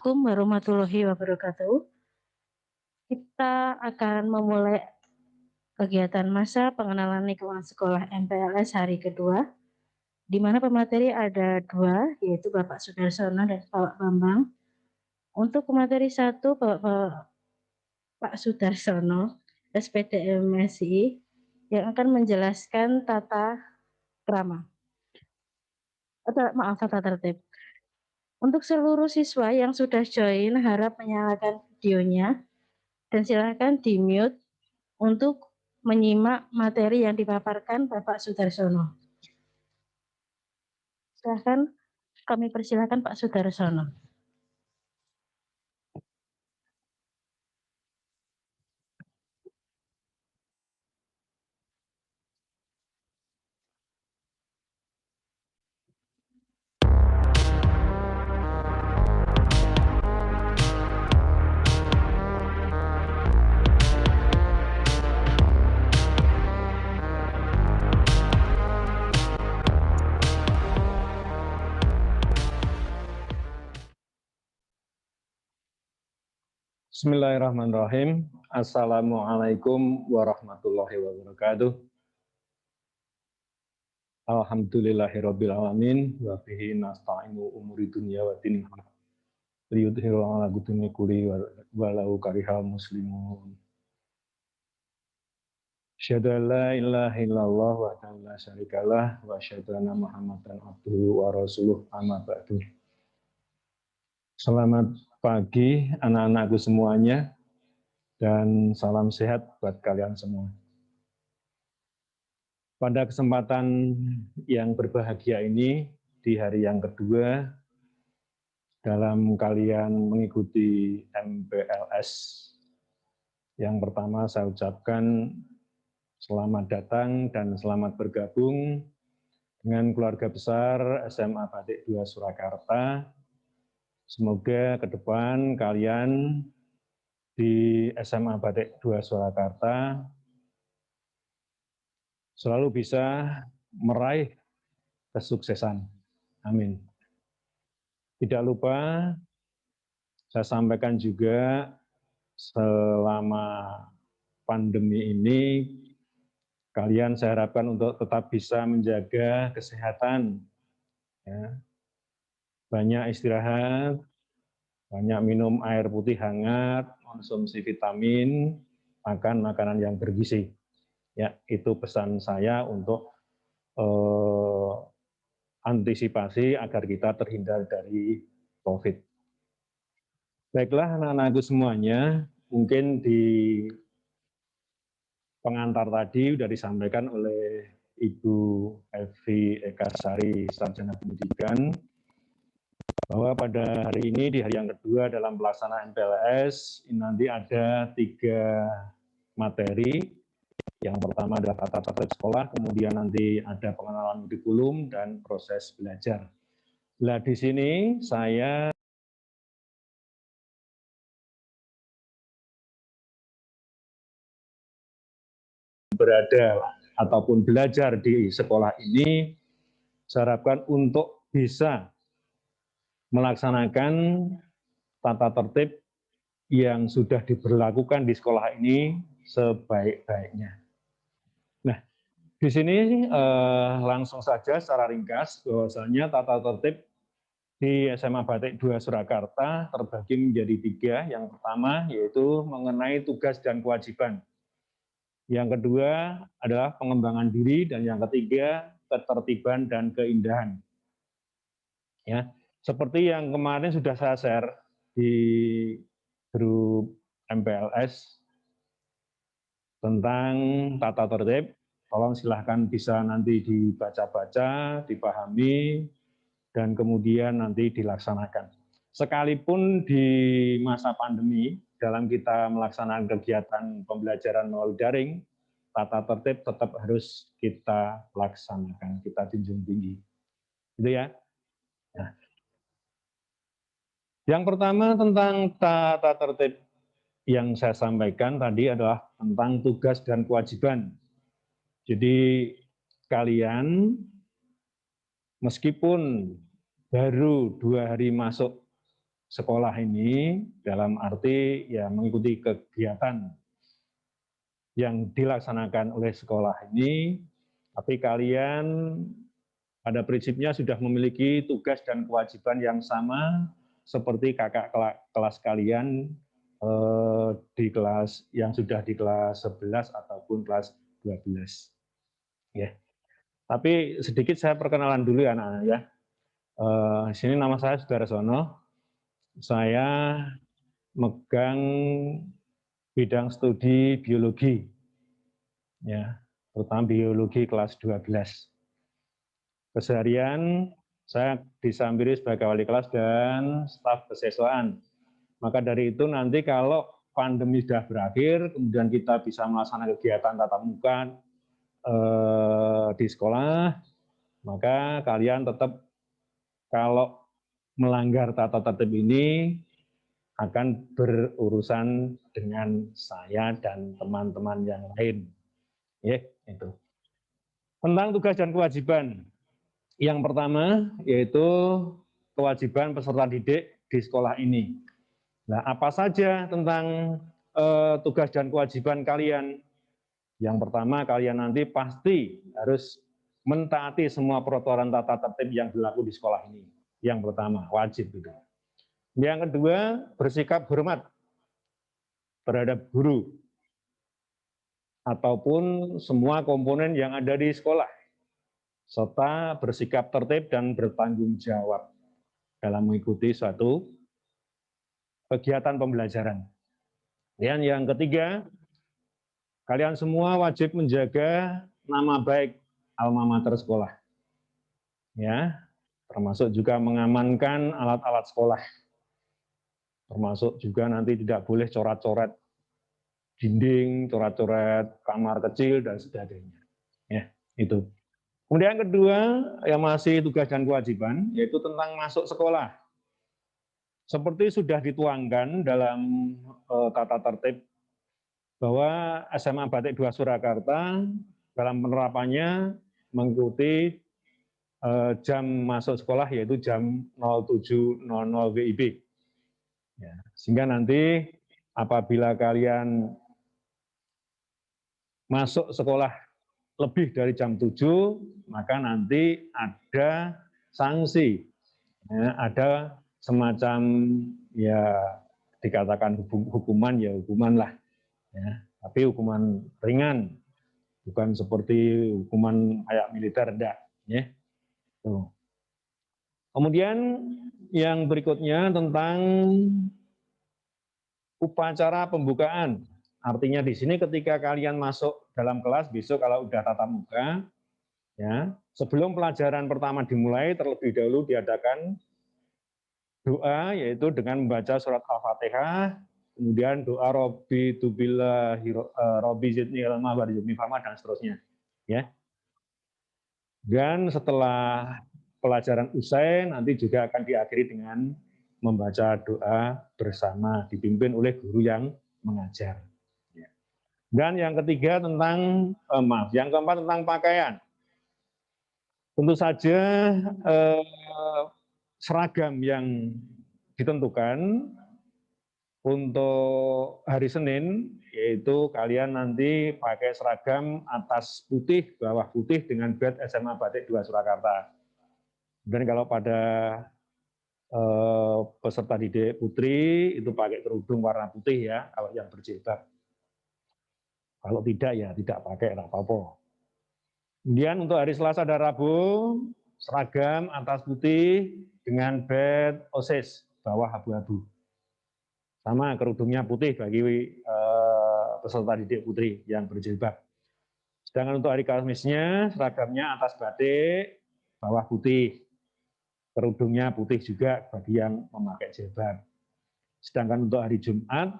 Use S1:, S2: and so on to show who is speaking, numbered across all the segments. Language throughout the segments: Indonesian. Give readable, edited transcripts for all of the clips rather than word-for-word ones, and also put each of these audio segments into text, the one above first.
S1: Assalamualaikum warahmatullahi wabarakatuh. Kita akan memulai kegiatan masa pengenalan lingkungan sekolah MPLS hari kedua, di mana pemateri ada dua, yaitu Bapak Sudarsono dan Bapak Bambang. Untuk pemateri satu, Pak Sudarsono, SPDM MSI, yang akan menjelaskan tata krama. Maaf, tata tertib. Untuk seluruh siswa yang sudah join, harap menyalakan videonya dan silakan di-mute untuk menyimak materi yang dipaparkan Bapak Sudarsono. Silakan, kami persilakan Pak Sudarsono.
S2: Bismillahirrahmanirrahim. Assalamualaikum warahmatullahi wabarakatuh. Alhamdulillahirabbil alamin wa bihi nasta'inu umuri dunya wa din. Liyudhiru ala dini kulli walau karihal muslimun. Asyhadu an la ilaha illallah wa la syarikalah wa asyhadu anna Muhammadan abduhu wa rasuluh amma ba'du. Selamat pagi anak-anakku semuanya. Dan salam sehat buat kalian semua. Pada kesempatan yang berbahagia ini, di hari yang kedua, dalam kalian mengikuti MPLS, yang pertama saya ucapkan selamat datang dan selamat bergabung dengan keluarga besar SMA Batik 2 Surakarta. Semoga ke depan kalian di SMA Batik 2 Surakarta selalu bisa meraih kesuksesan. Amin. Tidak lupa, saya sampaikan juga selama pandemi ini, kalian saya harapkan untuk tetap bisa menjaga kesehatan. Ya. Banyak istirahat, banyak minum air putih hangat, konsumsi vitamin, makan makanan yang bergizi. Ya, itu pesan saya untuk antisipasi agar kita terhindar dari COVID. Baiklah anak-anakku semuanya, mungkin di pengantar tadi sudah disampaikan oleh Ibu Evi Ekasari, Sarjana Pendidikan, bahwa pada hari ini, di hari yang kedua dalam pelaksanaan MPLS, ini nanti ada 3 materi. Yang pertama adalah tata tertib sekolah, kemudian nanti ada pengenalan kurikulum dan proses belajar. Nah, di sini saya berada ataupun belajar di sekolah ini, saya harapkan untuk bisa melaksanakan tata tertib yang sudah diberlakukan di sekolah ini sebaik-baiknya. Nah, di sini langsung saja secara ringkas bahwasanya tata tertib di SMA Batik 2 Surakarta terbagi menjadi 3. Yang pertama yaitu mengenai tugas dan kewajiban. Yang kedua adalah pengembangan diri, dan yang ketiga ketertiban dan keindahan. Ya, seperti yang kemarin sudah saya share di grup MPLS tentang tata tertib, tolong silahkan bisa nanti dibaca-baca, dipahami, dan kemudian nanti dilaksanakan. Sekalipun di masa pandemi, dalam kita melaksanakan kegiatan pembelajaran melalui daring, tata tertib tetap harus kita laksanakan, kita junjung tinggi. Gitu ya. Nah, yang pertama tentang tata tertib yang saya sampaikan tadi adalah tentang tugas dan kewajiban. Jadi kalian meskipun baru 2 hari masuk sekolah ini dalam arti ya mengikuti kegiatan yang dilaksanakan oleh sekolah ini, tapi kalian pada prinsipnya sudah memiliki tugas dan kewajiban yang sama seperti kakak kelas kalian di kelas yang sudah di kelas 11 ataupun kelas 12. Ya. Tapi sedikit saya perkenalan dulu ya anak-anak ya. Sini nama saya Sudarsono. Saya megang bidang studi biologi, ya, terutama biologi kelas 12. Keseharian saya disambi sebagai wali kelas dan staf kesiswaan. Maka dari itu nanti kalau pandemi sudah berakhir, kemudian kita bisa melaksanakan kegiatan tatap muka di sekolah, maka kalian tetap kalau melanggar tata tertib ini akan berurusan dengan saya dan teman-teman yang lain. Ya, itu. Tentang tugas dan kewajiban. Yang pertama yaitu kewajiban peserta didik di sekolah ini. Nah, apa saja tentang tugas dan kewajiban kalian? Yang pertama, kalian nanti pasti harus mentaati semua peraturan tata tertib yang berlaku di sekolah ini. Yang pertama, wajib itu. Yang kedua, bersikap hormat terhadap guru ataupun semua komponen yang ada di sekolah, serta bersikap tertib dan bertanggung jawab dalam mengikuti suatu kegiatan pembelajaran. Dan yang ketiga, kalian semua wajib menjaga nama baik alma mater sekolah. Ya, termasuk juga mengamankan alat-alat sekolah. Termasuk juga nanti tidak boleh coret-coret dinding, coret-coret kamar kecil dan sebagainya. Ya, itu. Kemudian yang kedua, yang masih tugas dan kewajiban, yaitu tentang masuk sekolah. Seperti sudah dituangkan dalam tata tertib bahwa SMA Batik 2 Surakarta dalam penerapannya mengikuti jam masuk sekolah yaitu jam 07.00 WIB. Ya, sehingga nanti apabila kalian masuk sekolah lebih dari jam 7, maka nanti ada sanksi. Ya, ada semacam ya dikatakan hukuman ya hukuman lah. Ya, tapi hukuman ringan, bukan seperti hukuman kayak militer, enggak. Ya. Tuh. Kemudian yang berikutnya tentang upacara pembukaan. Artinya di sini ketika kalian masuk dalam kelas besok kalau udah tatap muka, ya, sebelum pelajaran pertama dimulai terlebih dahulu diadakan doa yaitu dengan membaca surat Al-Fatihah, kemudian doa Robbi tubillah Robbi zidni ilma warzuqni fahma dan seterusnya, ya. Dan setelah pelajaran usai nanti juga akan diakhiri dengan membaca doa bersama dipimpin oleh guru yang mengajar. Dan yang ketiga tentang yang keempat tentang pakaian. Tentu saja seragam yang ditentukan untuk hari Senin yaitu kalian nanti pakai seragam atas putih, bawah putih dengan badge SMA Batik 2 Surakarta. Dan kalau pada peserta didik putri itu pakai kerudung warna putih ya, kalau yang berjilbab. Kalau tidak ya tidak pakai, tidak apa-apa. Kemudian untuk hari Selasa dan Rabu, seragam atas putih dengan badge OSIS, bawah abu-abu. Sama kerudungnya putih bagi peserta didik putri yang berjilbab. Sedangkan untuk hari Kamisnya, seragamnya atas batik, bawah putih. Kerudungnya putih juga bagi yang memakai jilbab. Sedangkan untuk hari Jumat,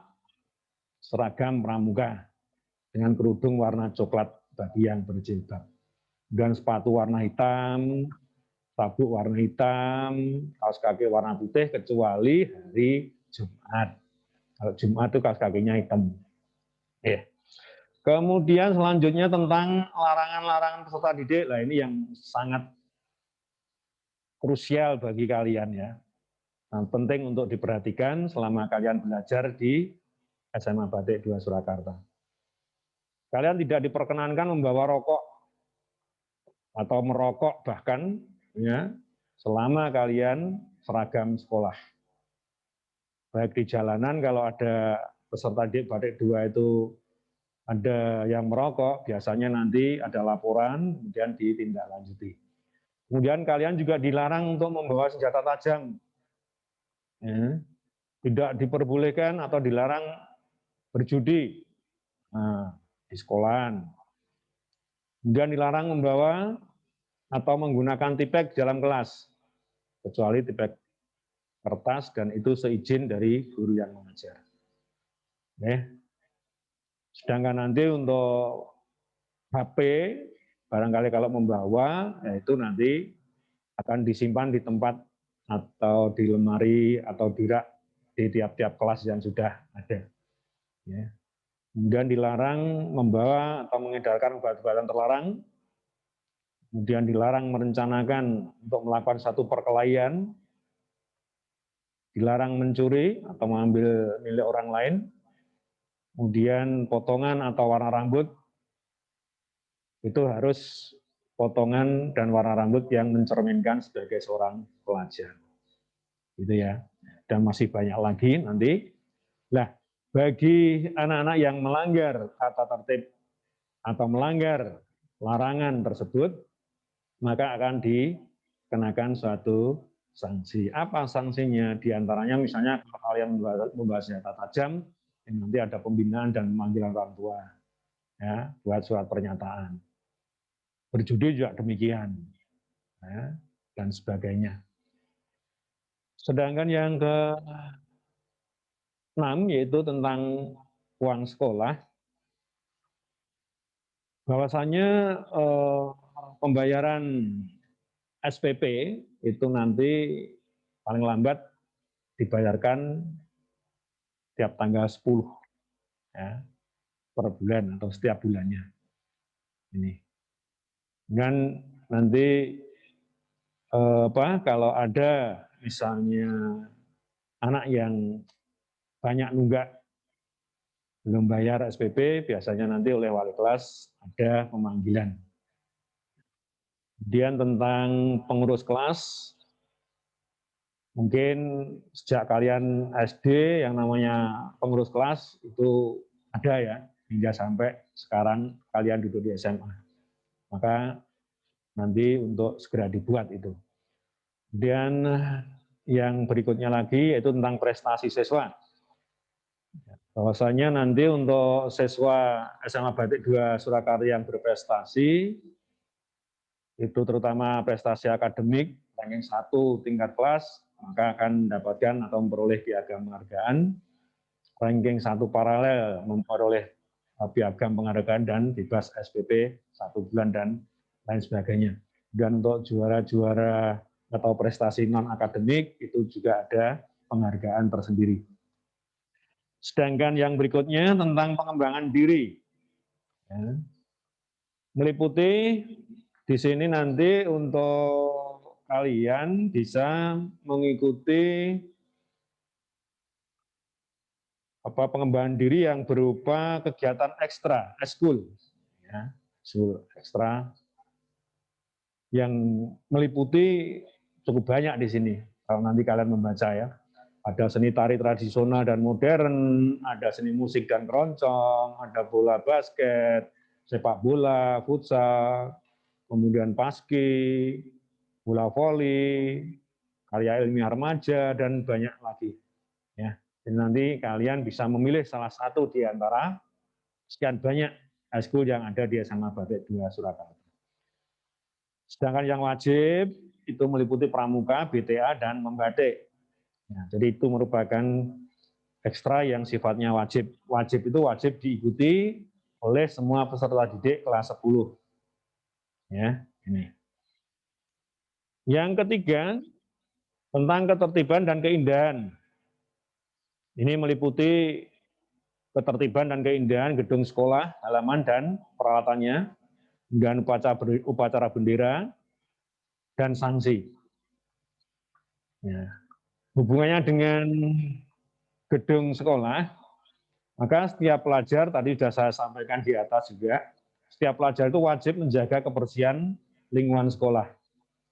S2: seragam pramuka dengan kerudung warna coklat bagi yang berjilbab. Dan sepatu warna hitam, sabuk warna hitam, kaos kaki warna putih kecuali hari Jumat. Kalau Jumat itu kaos kakinya hitam. Kemudian selanjutnya tentang larangan-larangan peserta didik. Nah ini yang sangat krusial bagi kalian ya. Nah, penting untuk diperhatikan selama kalian belajar di SMA Batik 2 Surakarta. Kalian tidak diperkenankan membawa rokok atau merokok bahkan ya selama kalian seragam sekolah. Baik di jalanan kalau ada peserta didik Batik 2 itu ada yang merokok, biasanya nanti ada laporan, kemudian ditindaklanjuti. Kemudian kalian juga dilarang untuk membawa senjata tajam. Ya. Tidak diperbolehkan atau dilarang berjudi di sekolahan. Kemudian dilarang membawa atau menggunakan tipek di dalam kelas, kecuali tipek kertas dan itu seizin dari guru yang mengajar. Sedangkan nanti untuk HP, barangkali kalau membawa, yaitu nanti akan disimpan di tempat atau di lemari atau di rak di tiap-tiap kelas yang sudah ada. Ya. Kemudian dilarang membawa atau mengedarkan obat-obatan terlarang, kemudian dilarang merencanakan untuk melakukan satu perkelahian, dilarang mencuri atau mengambil milik orang lain, kemudian potongan atau warna rambut itu harus potongan dan warna rambut yang mencerminkan sebagai seorang pelajar. Gitu ya. Dan masih banyak lagi nanti. Nah, bagi anak-anak yang melanggar tata tertib atau melanggar larangan tersebut, maka akan dikenakan suatu sanksi. Apa sanksinya? Di antaranya misalnya kalau kalian membawa senjata tajam, nanti ada pembinaan dan pemanggilan orang tua, ya, buat surat pernyataan. Berjudi juga demikian, ya, dan sebagainya. Sedangkan yang ke-6 yaitu tentang uang sekolah, bahwasanya pembayaran SPP itu nanti paling lambat dibayarkan tiap tanggal 10 ya, per bulan atau setiap bulannya. Ini. Dan nanti kalau ada misalnya anak yang banyak nunggak belum bayar SPP, biasanya nanti oleh wali kelas ada pemanggilan. Kemudian tentang pengurus kelas, mungkin sejak kalian SD yang namanya pengurus kelas itu ada ya, hingga sampai sekarang kalian duduk di SMA. Maka nanti untuk segera dibuat itu. Kemudian yang berikutnya lagi yaitu tentang prestasi siswa. Bahwasanya nanti untuk siswa SMA Batik 2 Surakarta yang berprestasi, itu terutama prestasi akademik, ranking 1 tingkat kelas, maka akan mendapatkan atau memperoleh piagam penghargaan, ranking 1 paralel memperoleh piagam penghargaan dan bebas SPP 1 bulan dan lain sebagainya. Dan untuk juara-juara atau prestasi non-akademik itu juga ada penghargaan tersendiri. Sedangkan yang berikutnya tentang pengembangan diri. Ya. Meliputi di sini nanti untuk kalian bisa mengikuti pengembangan diri yang berupa kegiatan ekstra, eskul, ya, eskul ekstra yang meliputi cukup banyak di sini. Kalau nanti kalian membaca ya, ada seni tari tradisional dan modern, ada seni musik dan keroncong, ada bola basket, sepak bola, futsal, kemudian paski, bola voli, karya ilmiah remaja, dan banyak lagi. Ya, jadi nanti kalian bisa memilih salah satu di antara sekian banyak eskul yang ada di SMA Batik 2 Surakarta. Sedangkan yang wajib itu meliputi pramuka, BTA, dan membatik. Ya, jadi itu merupakan ekstra yang sifatnya wajib. Wajib itu wajib diikuti oleh semua peserta didik kelas 10. Ya, ini. Yang ketiga, tentang ketertiban dan keindahan. Ini meliputi ketertiban dan keindahan gedung sekolah, halaman dan peralatannya, dan upacara bendera, dan sanksi. Ya. hubungannya dengan gedung sekolah, maka setiap pelajar, tadi sudah saya sampaikan di atas juga, setiap pelajar itu wajib menjaga kebersihan lingkungan sekolah.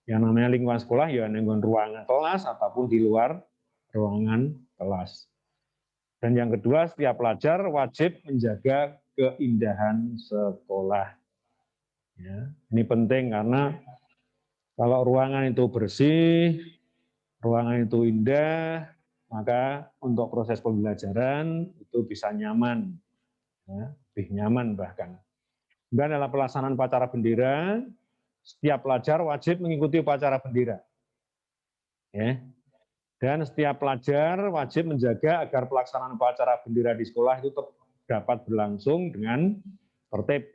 S2: Yang namanya lingkungan sekolah ya lingkungan ruangan kelas ataupun di luar ruangan kelas. Dan yang kedua, setiap pelajar wajib menjaga keindahan sekolah. Ya, ini penting karena kalau ruangan itu bersih, ruangan itu indah, maka untuk proses pembelajaran itu bisa nyaman, ya, lebih nyaman bahkan. Dan dalam pelaksanaan upacara bendera, setiap pelajar wajib mengikuti upacara bendera. Ya. Dan setiap pelajar wajib menjaga agar pelaksanaan upacara bendera di sekolah itu dapat berlangsung dengan tertib,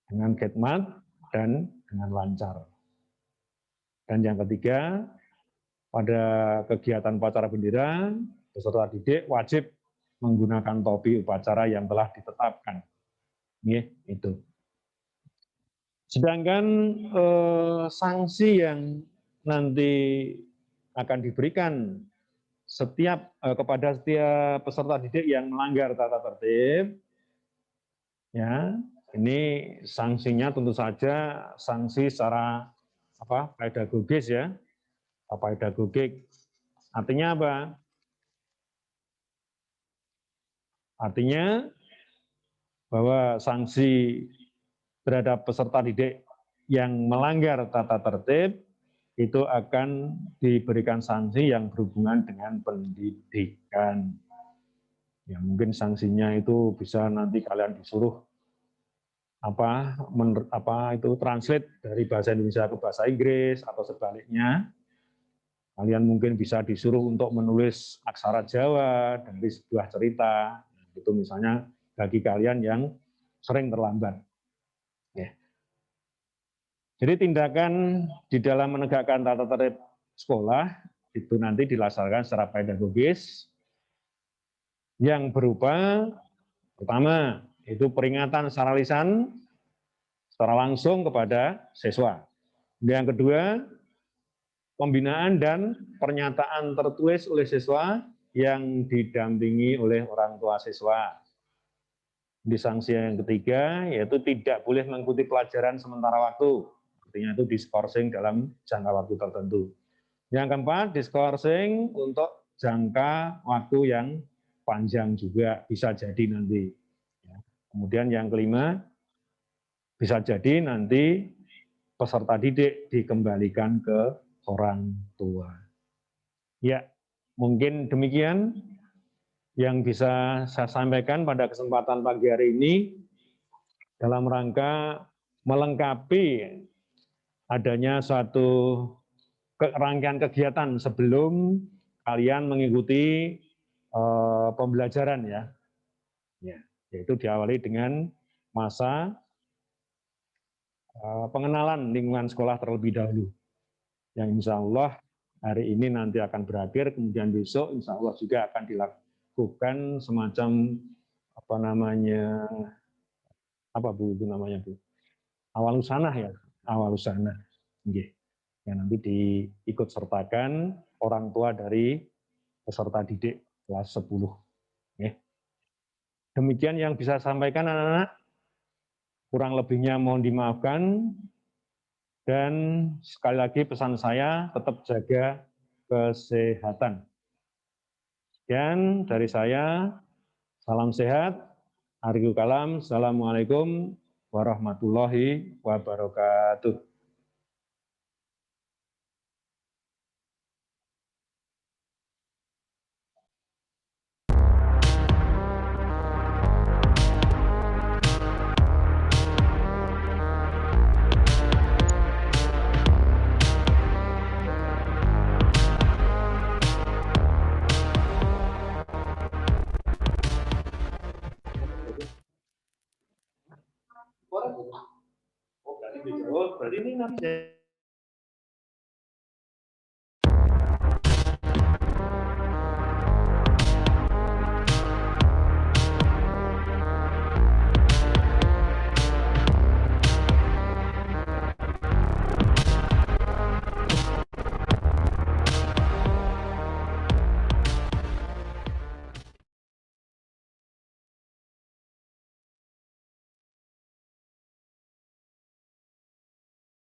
S2: dengan khidmat, dan dengan lancar. Dan yang ketiga, pada kegiatan upacara bendera, peserta didik wajib menggunakan topi upacara yang telah ditetapkan. Itu. Sedangkan sanksi yang nanti akan diberikan kepada setiap peserta didik yang melanggar tata tertib, ya, ini sanksinya tentu saja sanksi secara pedagogis ya, pedagogik. Artinya apa? Artinya bahwa sanksi terhadap peserta didik yang melanggar tata tertib itu akan diberikan sanksi yang berhubungan dengan pendidikan. Ya, mungkin sanksinya itu bisa nanti kalian disuruh translate dari bahasa Indonesia ke bahasa Inggris atau sebaliknya. Kalian mungkin bisa disuruh untuk menulis aksara Jawa dari sebuah cerita. Itu misalnya bagi kalian yang sering terlambat. Ya. Jadi tindakan di dalam menegakkan tata tertib sekolah itu nanti dilaksanakan secara pedagogis yang berupa pertama itu peringatan secara lisan secara langsung kepada siswa. Yang kedua, pembinaan dan pernyataan tertulis oleh siswa yang didampingi oleh orang tua siswa. Di sanksi yang ketiga yaitu tidak boleh mengikuti pelajaran sementara waktu. Artinya itu diskorsing dalam jangka waktu tertentu. Yang keempat, diskorsing untuk jangka waktu yang panjang juga bisa jadi nanti. Kemudian yang kelima, bisa jadi nanti peserta didik dikembalikan ke orang tua. Ya, mungkin demikian yang bisa saya sampaikan pada kesempatan pagi hari ini dalam rangka melengkapi adanya suatu rangkaian kegiatan sebelum kalian mengikuti pembelajaran ya, yaitu diawali dengan masa pengenalan lingkungan sekolah terlebih dahulu, yang insya Allah hari ini nanti akan berakhir, kemudian besok insya Allah juga akan dilakukan semacam awal usanah ya, awal usanah, yang nanti diikut sertakan orang tua dari peserta didik kelas 10. Demikian yang bisa saya sampaikan anak-anak, kurang lebihnya mohon dimaafkan, dan sekali lagi pesan saya tetap jaga kesehatan. Sekian dari saya, salam sehat, Ariku Kalam, Assalamualaikum warahmatullahi wabarakatuh. Berarti ini nanti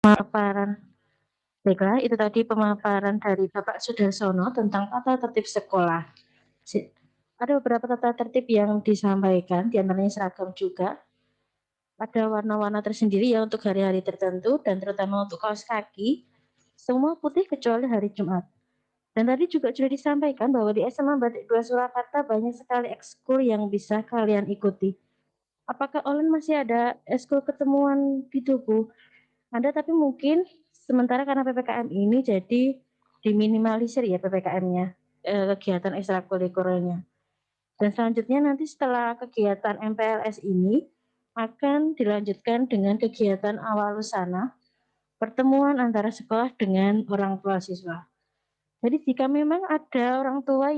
S1: Pemaparan. Baiklah, itu tadi pemaparan dari Bapak Sudarsono tentang tata tertib sekolah. Ada beberapa tata tertib yang disampaikan, diantaranya seragam juga. Ada warna-warna tersendiri ya untuk hari-hari tertentu dan terutama untuk kaos kaki. Semua putih kecuali hari Jumat. Dan tadi juga sudah disampaikan bahwa di SMA Batik 2 Surakarta banyak sekali ekskul yang bisa kalian ikuti. Apakah Olen masih ada ekskul ketemuan di tubuh? Ada, tapi mungkin sementara karena PPKM ini jadi diminimalisir ya PPKM-nya, kegiatan ekstrakurikulernya. Dan selanjutnya nanti setelah kegiatan MPLS ini akan dilanjutkan dengan kegiatan awal lusana, pertemuan antara sekolah dengan orang tua siswa. Jadi jika memang ada orang tua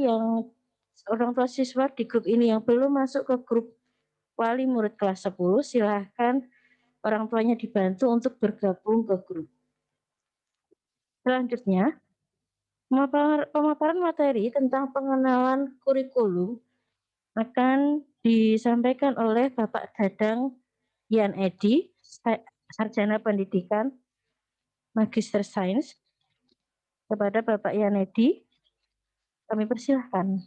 S1: siswa di grup ini yang belum masuk ke grup wali murid kelas 10, silahkan orang tuanya dibantu untuk bergabung ke grup. Selanjutnya, pemaparan materi tentang pengenalan kurikulum akan disampaikan oleh Bapak Dadang Yan Edi, Sarjana Pendidikan, Magister Sains. Kepada Bapak Yan Edi, kami persilahkan.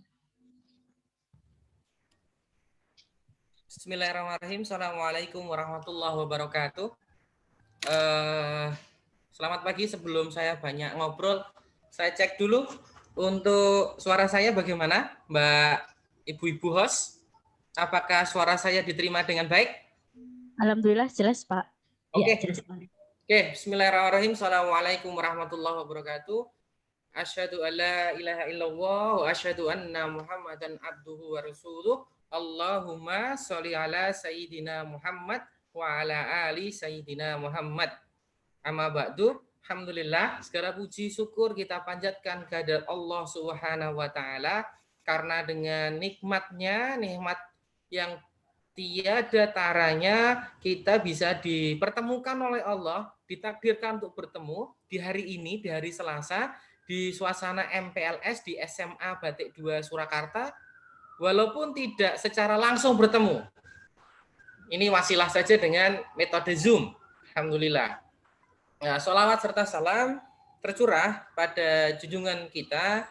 S3: Bismillahirrahmanirrahim. Assalamualaikum warahmatullahi wabarakatuh. Selamat pagi. Sebelum saya banyak ngobrol, saya cek dulu untuk suara saya bagaimana, Mbak Ibu-Ibu host. Apakah suara saya diterima dengan baik?
S1: Alhamdulillah jelas, Pak.
S3: Oke.
S1: Ya, jelas, Pak.
S3: Oke, bismillahirrahmanirrahim. Assalamualaikum warahmatullahi wabarakatuh. Asyhadu an la ilaha illallah wa asyhadu anna Muhammadan abduhu wa rasuluh. Allahumma sholli ala sayyidina Muhammad wa ala ali sayyidina Muhammad. Amma ba'du. Alhamdulillah, segala puji syukur kita panjatkan kehadirat Allah Subhanahu wa taala karena dengan nikmatnya, nikmat yang tiada taranya kita bisa dipertemukan oleh Allah, ditakdirkan untuk bertemu di hari ini, di hari Selasa, di suasana MPLS di SMA Batik 2 Surakarta, walaupun tidak secara langsung bertemu. Ini wasilah saja dengan metode Zoom. Alhamdulillah. Nah, sholawat serta salam tercurah pada junjungan kita,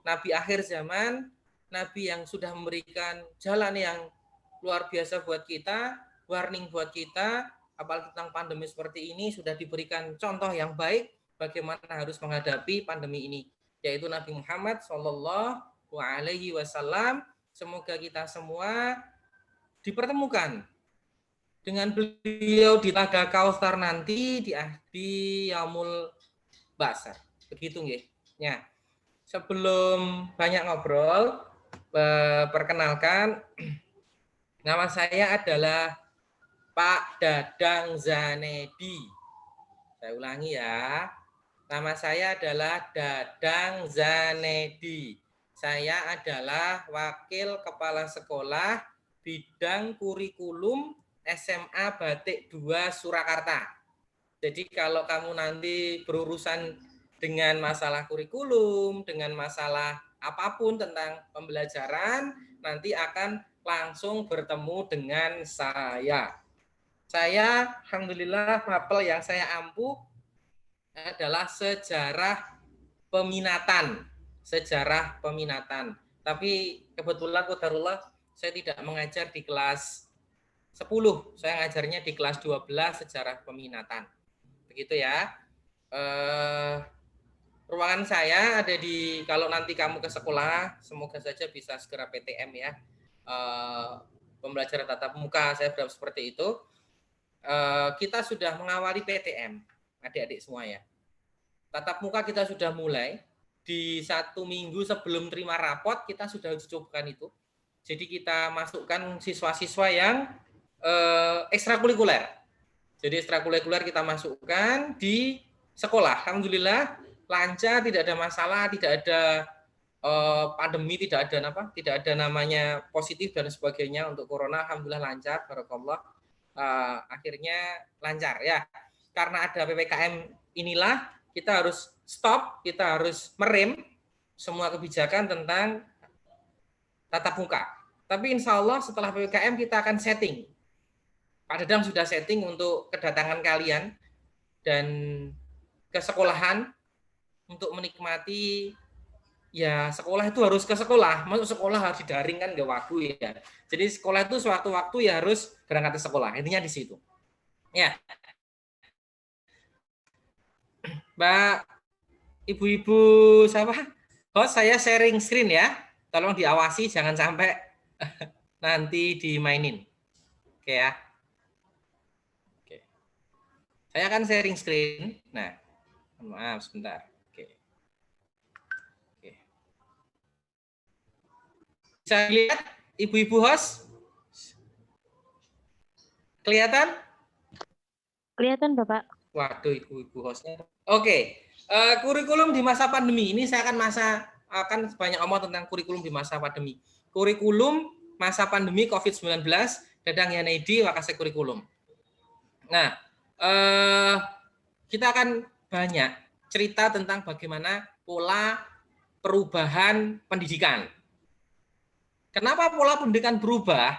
S3: Nabi akhir zaman, Nabi yang sudah memberikan jalan yang luar biasa buat kita, warning buat kita, apalagi tentang pandemi seperti ini sudah diberikan contoh yang baik bagaimana harus menghadapi pandemi ini, yaitu Nabi Muhammad Shallallahu Alaihi Wasallam. Semoga kita semua dipertemukan dengan beliau di Telaga Kautsar nanti di Yaumul Basar. Begitu nggih. Ya. Sebelum banyak ngobrol, perkenalkan nama saya adalah Pak Dadang Zanedi. Saya ulangi ya. Nama saya adalah Dadang Zanedi. Saya adalah Wakil Kepala Sekolah Bidang Kurikulum SMA Batik 2 Surakarta. Jadi kalau kamu nanti berurusan dengan masalah kurikulum, dengan masalah apapun tentang pembelajaran, nanti akan langsung bertemu dengan saya. Saya, alhamdulillah, mapel yang saya ampuh adalah sejarah peminatan. Sejarah peminatan. Tapi kebetulan qadarullah saya tidak mengajar di kelas 10. Saya ngajarnya di kelas 12 sejarah peminatan. Begitu ya. Ruangan saya ada di, kalau nanti kamu ke sekolah, semoga saja bisa segera PTM ya. Pembelajaran tatap muka saya berharap seperti itu. Kita sudah mengawali PTM, adik-adik semua ya. Tatap muka kita sudah mulai. Di 1 minggu sebelum terima rapot, kita sudah uji cobakan itu. Jadi kita masukkan siswa-siswa yang ekstrakurikuler. Jadi ekstrakurikuler kita masukkan di sekolah. Alhamdulillah lancar, tidak ada masalah, tidak ada pandemi, tidak ada namanya positif dan sebagainya untuk corona. Alhamdulillah lancar, barakallah. Akhirnya lancar ya. Karena ada PPKM inilah kita harus stop, kita harus merem semua kebijakan tentang tatap muka. Tapi insya Allah setelah PPKM kita akan setting. Pak Dadang sudah setting untuk kedatangan kalian dan kesekolahan untuk menikmati ya sekolah itu harus ke sekolah. Masuk sekolah harus didaring kan nggak wagu ya. Jadi sekolah itu sewaktu-waktu ya harus berangkat ke sekolah. Intinya di situ. Ya, Mbak, ibu-ibu siapa? Host, saya sharing screen ya. Tolong diawasi jangan sampai nanti dimainin. Oke ya. Oke. Saya akan sharing screen. Nah, maaf sebentar. Oke. Oke. Bisa lihat ibu-ibu host? Kelihatan?
S1: Kelihatan Bapak.
S3: Waduh, ibu-ibu hostnya. Oke. Kurikulum di masa pandemi ini saya akan banyak omong tentang kurikulum di masa pandemi. Kurikulum masa pandemi COVID-19, Dadang Yanaidi, Wakasek Kurikulum. Nah, kita akan banyak cerita tentang bagaimana pola perubahan pendidikan. Kenapa pola pendidikan berubah?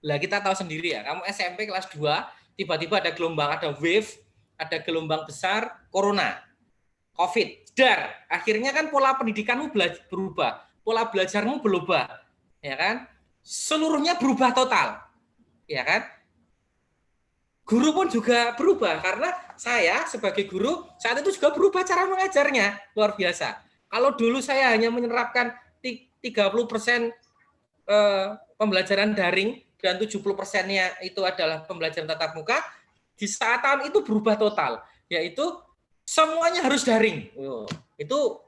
S3: Lah kita tahu sendiri ya, kamu SMP kelas 2, tiba-tiba ada gelombang, ada wave, ada gelombang besar, corona. COVID, dar. Akhirnya kan pola pendidikanmu berubah, pola belajarmu berubah, ya kan? Seluruhnya berubah total, ya kan? Guru pun juga berubah karena saya sebagai guru saat itu juga berubah cara mengajarnya, luar biasa. Kalau dulu saya hanya menerapkan 30% pembelajaran daring dan 70%-nya itu adalah pembelajaran tatap muka, di saat tahun itu berubah total, yaitu semuanya harus daring. Itu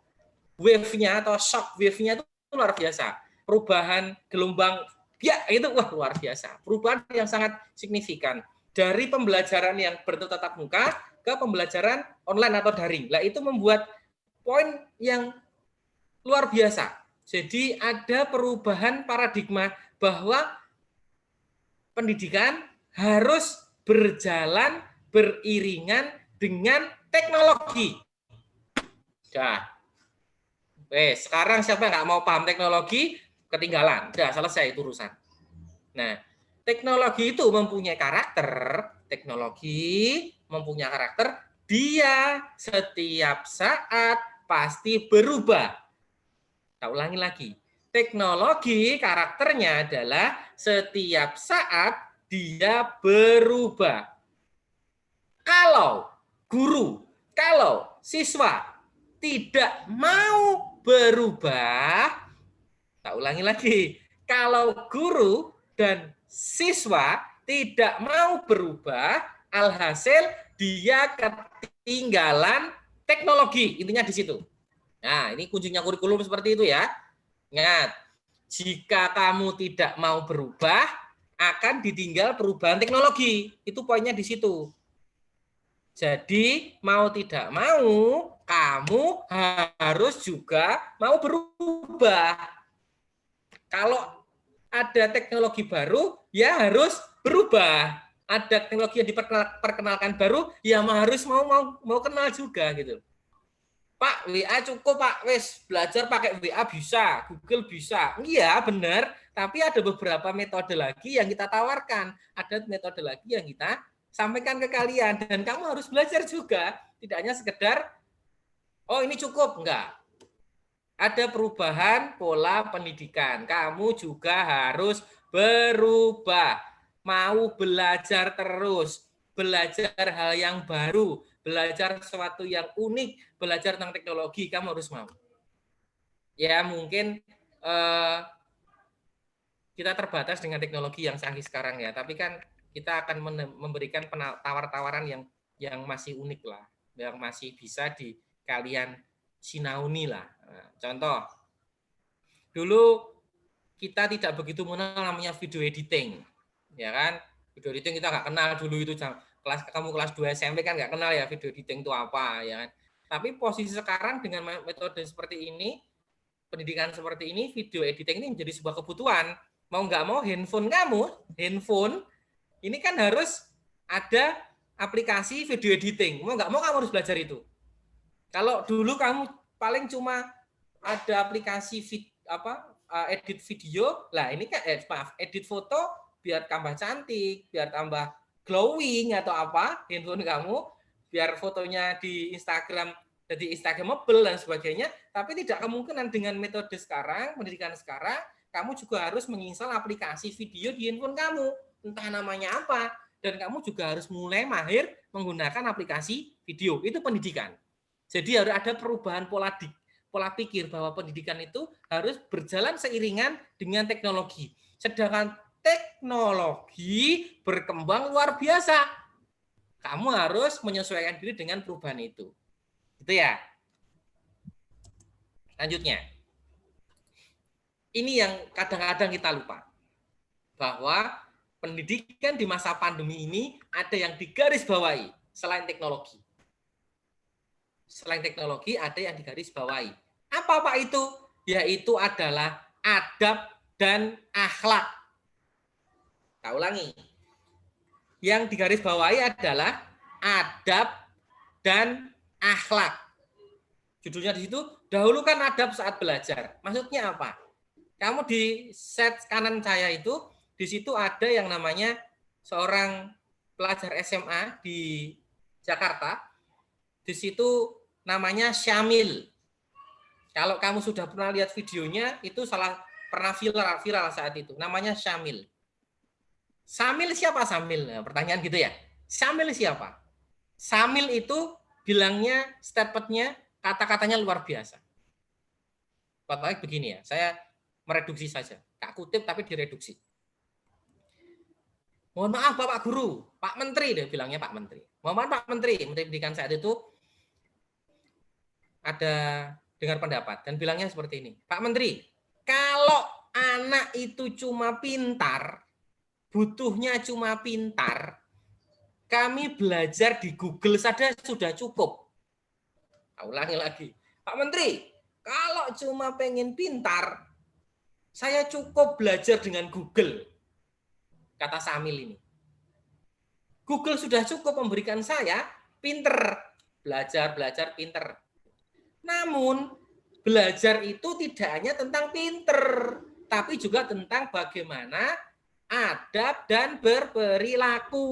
S3: wave-nya atau shock wave-nya itu luar biasa. Perubahan gelombang ya itu wah luar biasa. Perubahan yang sangat signifikan dari pembelajaran yang berbentuk tatap muka ke pembelajaran online atau daring. Lah itu membuat poin yang luar biasa. Jadi ada perubahan paradigma bahwa pendidikan harus berjalan beriringan dengan teknologi. Dah. Sekarang siapa yang nggak mau paham teknologi, ketinggalan. Dah, selesai itu urusan. Nah, teknologi itu mempunyai karakter. Teknologi mempunyai karakter. Dia setiap saat pasti berubah. Kita ulangi lagi. Teknologi karakternya adalah setiap saat dia berubah. Kalau guru, kalau siswa tidak mau berubah, tak ulangi lagi, kalau guru dan siswa tidak mau berubah, alhasil dia ketinggalan teknologi, intinya di situ. Nah, ini kuncinya kurikulum seperti itu ya. Ingat, jika kamu tidak mau berubah, akan ditinggal perubahan teknologi. Itu poinnya di situ. Jadi mau tidak mau, kamu harus juga mau berubah. Kalau ada teknologi baru, ya harus berubah. Ada teknologi yang diperkenalkan baru, ya harus mau kenal juga gitu. Pak, WA cukup Pak, wes belajar pakai WA bisa, Google bisa. Iya benar, tapi ada beberapa metode lagi yang kita tawarkan. Ada metode lagi yang kita sampaikan ke kalian dan kamu harus belajar juga, tidak hanya sekedar oh ini cukup, enggak. Ada perubahan pola pendidikan. Kamu juga harus berubah. Mau belajar terus, belajar hal yang baru, belajar sesuatu yang unik, belajar tentang teknologi, kamu harus mau. Ya mungkin kita terbatas dengan teknologi yang canggih sekarang ya, tapi kan kita akan memberikan tawar-tawaran yang masih unik lah, yang masih bisa di kalian sinauni lah. Nah, contoh, dulu kita tidak begitu mengenal namanya video editing, ya kan? Video editing kita nggak kenal dulu itu, kamu kelas 2 SMP kan nggak kenal ya video editing itu apa, ya kan? Tapi posisi sekarang dengan metode seperti ini, pendidikan seperti ini, video editing ini menjadi sebuah kebutuhan. Mau nggak mau handphone ini kan harus ada aplikasi video editing. Mau nggak mau kamu harus belajar itu. Kalau dulu kamu paling cuma ada aplikasi edit video, lah ini kan edit foto biar tambah cantik, biar tambah glowing atau apa handphone kamu. biar fotonya di Instagram jadi Instagramable dan sebagainya, tapi tidak kemungkinan dengan metode sekarang, pendidikan sekarang, kamu juga harus menginstal aplikasi video di handphone kamu, entah namanya apa, dan kamu juga harus mulai mahir menggunakan aplikasi video. Itu pendidikan. Jadi harus ada perubahan pola pikir bahwa pendidikan itu harus berjalan seiringan dengan teknologi. Sedangkan teknologi berkembang luar biasa. Kamu harus menyesuaikan diri dengan perubahan itu. Itu ya. Lanjutnya. Ini yang kadang-kadang kita lupa. Bahwa pendidikan di masa pandemi ini ada yang digarisbawahi selain teknologi. Selain teknologi ada yang digarisbawahi. Apa Pak itu? Yaitu adalah adab dan akhlak. Saya ulangi. Yang digarisbawahi adalah adab dan akhlak. Judulnya di situ, dahulukan adab saat belajar. Maksudnya apa? Kamu di set kanan saya itu, di situ ada yang namanya seorang pelajar SMA di Jakarta. Di situ namanya Syamil. Kalau kamu sudah pernah lihat videonya, itu pernah viral saat itu. Namanya Syamil. Syamil siapa Syamil? Nah, pertanyaan gitu ya. Syamil siapa? Syamil itu bilangnya, statementnya, kata-katanya luar biasa. Pokoknya begini ya, saya mereduksi saja. Tak kutip tapi direduksi. Mohon maaf Bapak Guru, Pak Menteri, dia bilangnya Pak Menteri. Mohon maaf Pak Menteri, Menteri Pendidikan saat itu ada dengar pendapat dan bilangnya seperti ini. Pak Menteri, kalau anak itu cuma pintar, butuhnya cuma pintar, kami belajar di Google saja sudah cukup. Ulangi lagi. Pak Menteri, kalau cuma pengen pintar, saya cukup belajar dengan Google. Kata Syamil ini. Google sudah cukup memberikan saya pinter. Belajar, pinter. Namun, belajar itu tidak hanya tentang pinter, tapi juga tentang bagaimana adab dan berperilaku.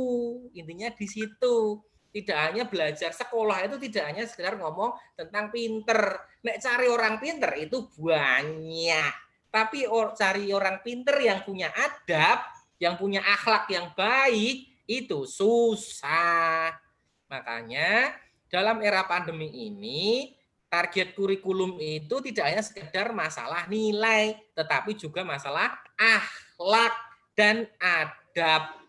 S3: Intinya di situ. Tidak hanya belajar sekolah itu tidak hanya sekedar ngomong tentang pinter. Nek cari orang pinter itu banyak. Tapi cari orang pinter yang punya adab, yang punya akhlak yang baik, itu susah. Makanya dalam era pandemi ini, target kurikulum itu tidak hanya sekedar masalah nilai, tetapi juga masalah akhlak dan adab.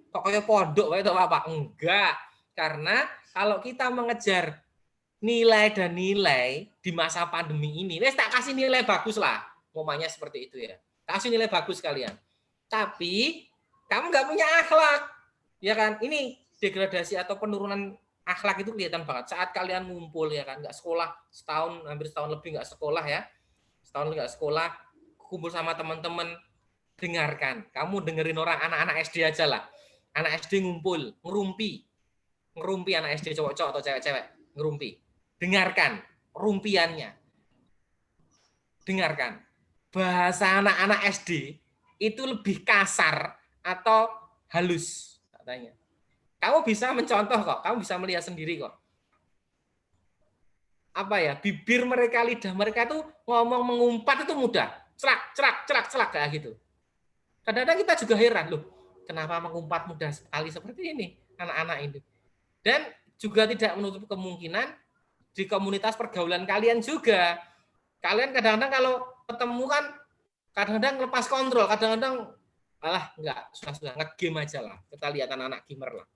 S3: Pokoknya pondok itu Bapak. Enggak. Karena kalau kita mengejar nilai dan nilai di masa pandemi ini, wes tak kasih nilai bagus lah. Momennya seperti itu ya. Kasih nilai bagus kalian. Tapi kamu nggak punya akhlak. Ya kan? Ini degradasi atau penurunan akhlak itu kelihatan banget. Saat kalian ngumpul ya kan, nggak sekolah setahun, hampir setahun lebih nggak sekolah ya. Setahun nggak sekolah, kumpul sama teman-teman, dengarkan. Kamu dengerin orang anak-anak SD aja lah. Anak SD ngumpul, ngerumpi anak SD cowok-cowok atau cewek-cewek, ngerumpi. Dengarkan rumpiannya. Dengarkan. Bahasa anak-anak SD itu lebih kasar atau halus katanya. Kamu bisa mencontoh kok, kamu bisa melihat sendiri kok. Apa ya? Bibir mereka, lidah mereka itu ngomong mengumpat itu mudah. Cerak kayak gitu. Kadang-kadang kita juga heran loh. Kenapa mengumpat mudah sekali seperti ini anak-anak ini? Dan juga tidak menutup kemungkinan di komunitas pergaulan kalian juga. Kalian kadang-kadang kalau ketemu kan kadang-kadang lepas kontrol, kadang-kadang enggak, sudah nge-game aja lah. Kita lihat anak-anak gamer lah.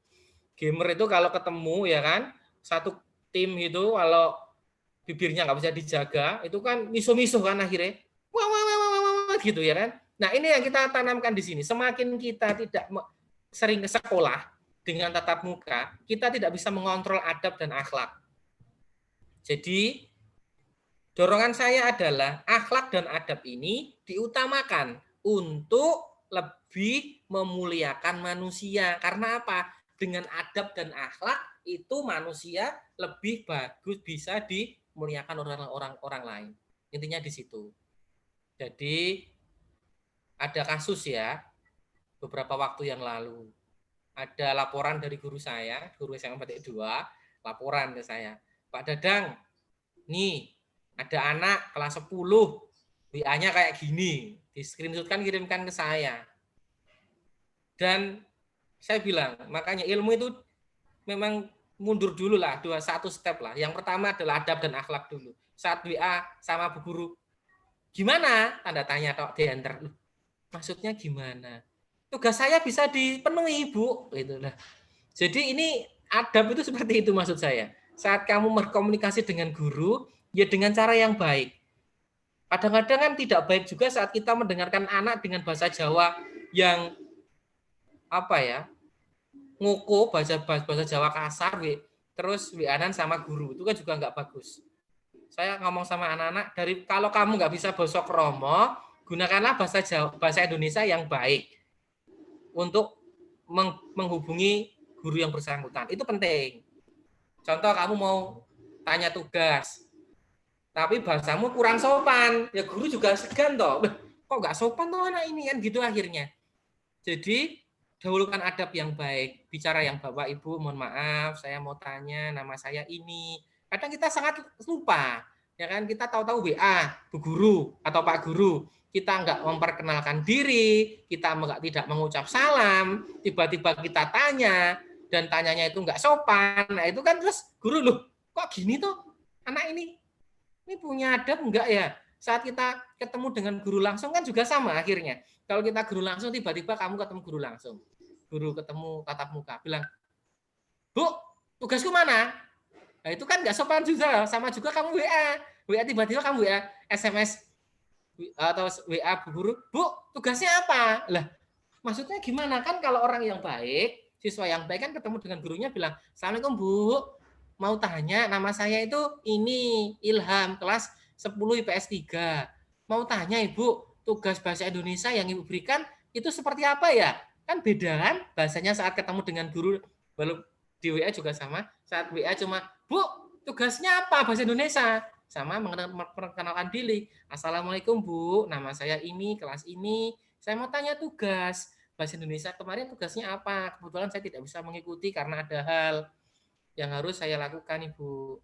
S3: Gamer itu kalau ketemu ya kan, satu tim itu kalau bibirnya nggak bisa dijaga, itu kan misuh-misuh kan akhirnya. Wah, gitu ya kan. Nah, ini yang kita tanamkan di sini. Semakin kita tidak sering ke sekolah dengan tatap muka, kita tidak bisa mengontrol adab dan akhlak. Jadi, dorongan saya adalah akhlak dan adab ini diutamakan untuk lebih memuliakan manusia. Karena apa? Dengan adab dan akhlak itu manusia lebih bagus bisa dimuliakan orang lain. Intinya di situ. Jadi, ada kasus ya beberapa waktu yang lalu ada laporan dari guru saya, guru SMA Batik 2, laporan ke saya. Pak Dadang, nih ada anak kelas 10, WA-nya kayak gini, di screenshotkan kirimkan ke saya. Dan saya bilang, makanya ilmu itu memang mundur dulu lah, satu step lah. Yang pertama adalah adab dan akhlak dulu. Saat WA sama bu guru, gimana? Tanda tanya tok diantar. Maksudnya gimana? Tugas saya bisa dipenuhi, Bu. Gitu lah. Jadi ini adab itu seperti itu maksud saya. Saat kamu berkomunikasi dengan guru, ya dengan cara yang baik. Kadang-kadang kan tidak baik juga saat kita mendengarkan anak dengan bahasa Jawa yang apa ya, ngoko, bahasa Jawa kasar, terus WA-an sama guru, itu kan juga nggak bagus. Saya ngomong sama anak-anak, dari kalau kamu nggak bisa basa kromo, gunakanlah bahasa Jawa, bahasa Indonesia yang baik untuk menghubungi guru yang bersangkutan. Itu penting. Contoh kamu mau tanya tugas, tapi bahasamu kurang sopan, ya guru juga segan toh. Kok nggak sopan toh anak ini kan gitu akhirnya. Jadi dahulukan adab yang baik, bicara yang Bapak Ibu, mohon maaf, saya mau tanya, nama saya ini. Kadang kita sangat lupa, ya kan? Kita tahu-tahu WA, Bu Guru atau Pak Guru, kita nggak memperkenalkan diri, kita tidak mengucap salam, tiba-tiba kita tanya, dan tanyanya itu nggak sopan, nah itu kan terus guru loh, kok gini tuh anak ini punya adab enggak ya? Saat kita ketemu dengan guru langsung kan juga sama akhirnya. Kalau kita guru langsung, tiba-tiba kamu ketemu guru langsung. Guru ketemu tatap muka, bilang, Bu, tugasku mana? Nah itu kan nggak sopan juga, sama juga kamu WA tiba-tiba kamu WA, SMS atau WA Bu Guru, Bu, tugasnya apa? Lah, maksudnya gimana? Kan kalau orang yang baik, siswa yang baik kan ketemu dengan gurunya bilang, Assalamualaikum Bu, mau tanya, nama saya itu ini Ilham, kelas 10 IPS 3. Mau tanya Ibu, tugas bahasa Indonesia yang Ibu berikan itu seperti apa ya? Kan beda kan bahasanya saat ketemu dengan guru, belum di WA juga sama, saat WA cuma, Bu, tugasnya apa bahasa Indonesia? Sama memperkenalkan diri. Assalamualaikum Bu, nama saya ini, kelas ini, saya mau tanya tugas bahasa Indonesia kemarin tugasnya apa? Kebetulan saya tidak bisa mengikuti karena ada hal yang harus saya lakukan, Ibu.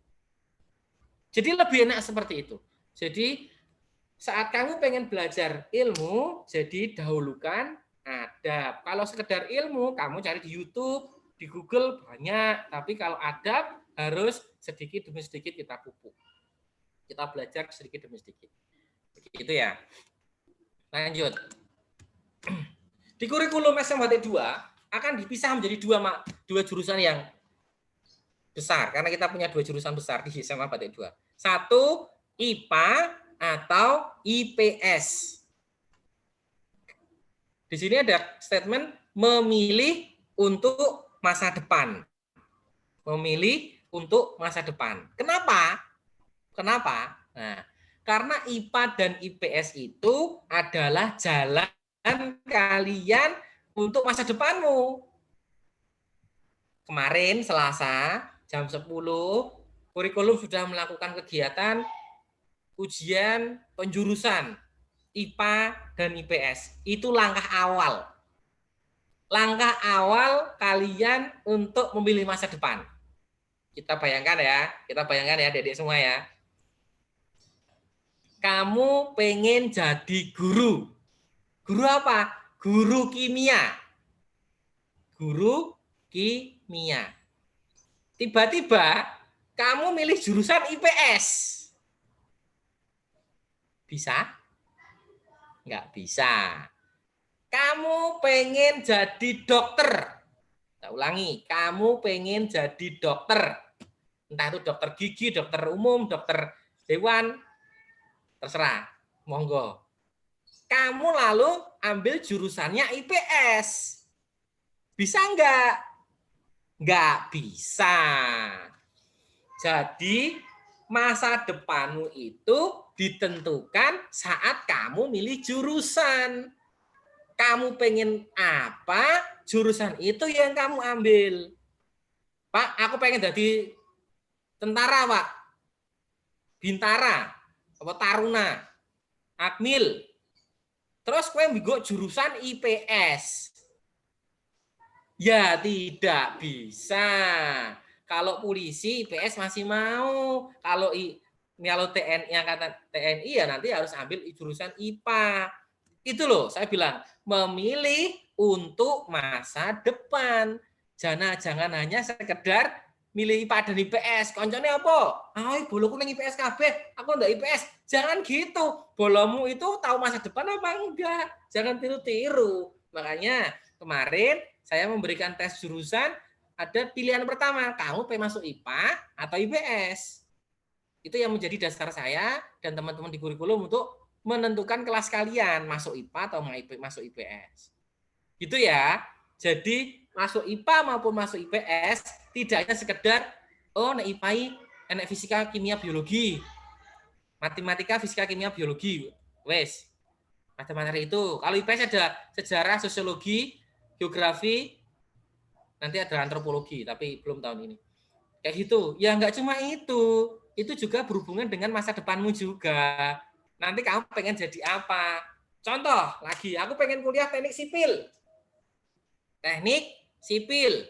S3: Jadi lebih enak seperti itu. Jadi saat kamu pengen belajar ilmu, jadi dahulukan adab. Kalau sekedar ilmu, kamu cari di YouTube, di Google banyak. Tapi kalau adab, harus sedikit demi sedikit kita pupuk. Kita belajar sedikit demi sedikit. Begitu ya. Lanjut. Di kurikulum SMHT 2 akan dipisah menjadi dua jurusan yang besar, karena kita punya dua jurusan besar di SMA Batik 2. Satu, IPA atau IPS. Di sini ada statement memilih untuk masa depan. Memilih untuk masa depan. Kenapa? Nah, karena IPA dan IPS itu adalah jalan kalian untuk masa depanmu. Kemarin Selasa jam 10 kurikulum sudah melakukan kegiatan ujian penjurusan IPA dan IPS. Itu langkah awal. Langkah awal kalian untuk memilih masa depan. Kita bayangkan ya Dedek semua ya. Kamu pengen jadi guru. Guru apa? Guru kimia. Guru kimia. Tiba-tiba kamu milih jurusan IPS. Bisa? Nggak bisa. Kamu pengen jadi dokter. Kita ulangi, kamu pengen jadi dokter. Entah itu dokter gigi, dokter umum, dokter hewan, terserah, monggo. Kamu lalu ambil jurusannya IPS. Bisa nggak? Nggak bisa. Jadi masa depanmu itu ditentukan saat kamu milih jurusan. Kamu pengen apa, jurusan itu yang kamu ambil. Pak, aku pengen jadi tentara, Pak. Bintara, apa Taruna, Akmil. Terus kowe mbok jurusan IPS. Ya tidak bisa. Kalau polisi IPS masih mau. Kalau TNI angkatan TNI ya nanti harus ambil jurusan IPA. Itu loh, saya bilang memilih untuk masa depan. Jangan hanya sekedar milih IPA dan IPS. Koncone apa? Ah, boloku ning IPS kabeh, aku ndak IPS. Jangan gitu. Bolomu itu tahu masa depan apa enggak? Jangan tiru-tiru. Makanya kemarin saya memberikan tes jurusan, ada pilihan pertama, kamu pengen masuk IPA atau IPS. Itu yang menjadi dasar saya dan teman-teman di kurikulum untuk menentukan kelas kalian, masuk IPA atau masuk IPS. Gitu ya. Jadi masuk IPA maupun masuk IPS tidak hanya sekedar nek IPA enek fisika, kimia, biologi. Matematika, fisika, kimia, biologi. Wes. Matematika itu. Kalau IPS ada sejarah, sosiologi, geografi, nanti ada antropologi, tapi belum tahun ini. Kayak gitu. Ya nggak cuma itu juga berhubungan dengan masa depanmu juga. Nanti kamu pengen jadi apa? Contoh lagi, aku pengen kuliah teknik sipil. Teknik sipil.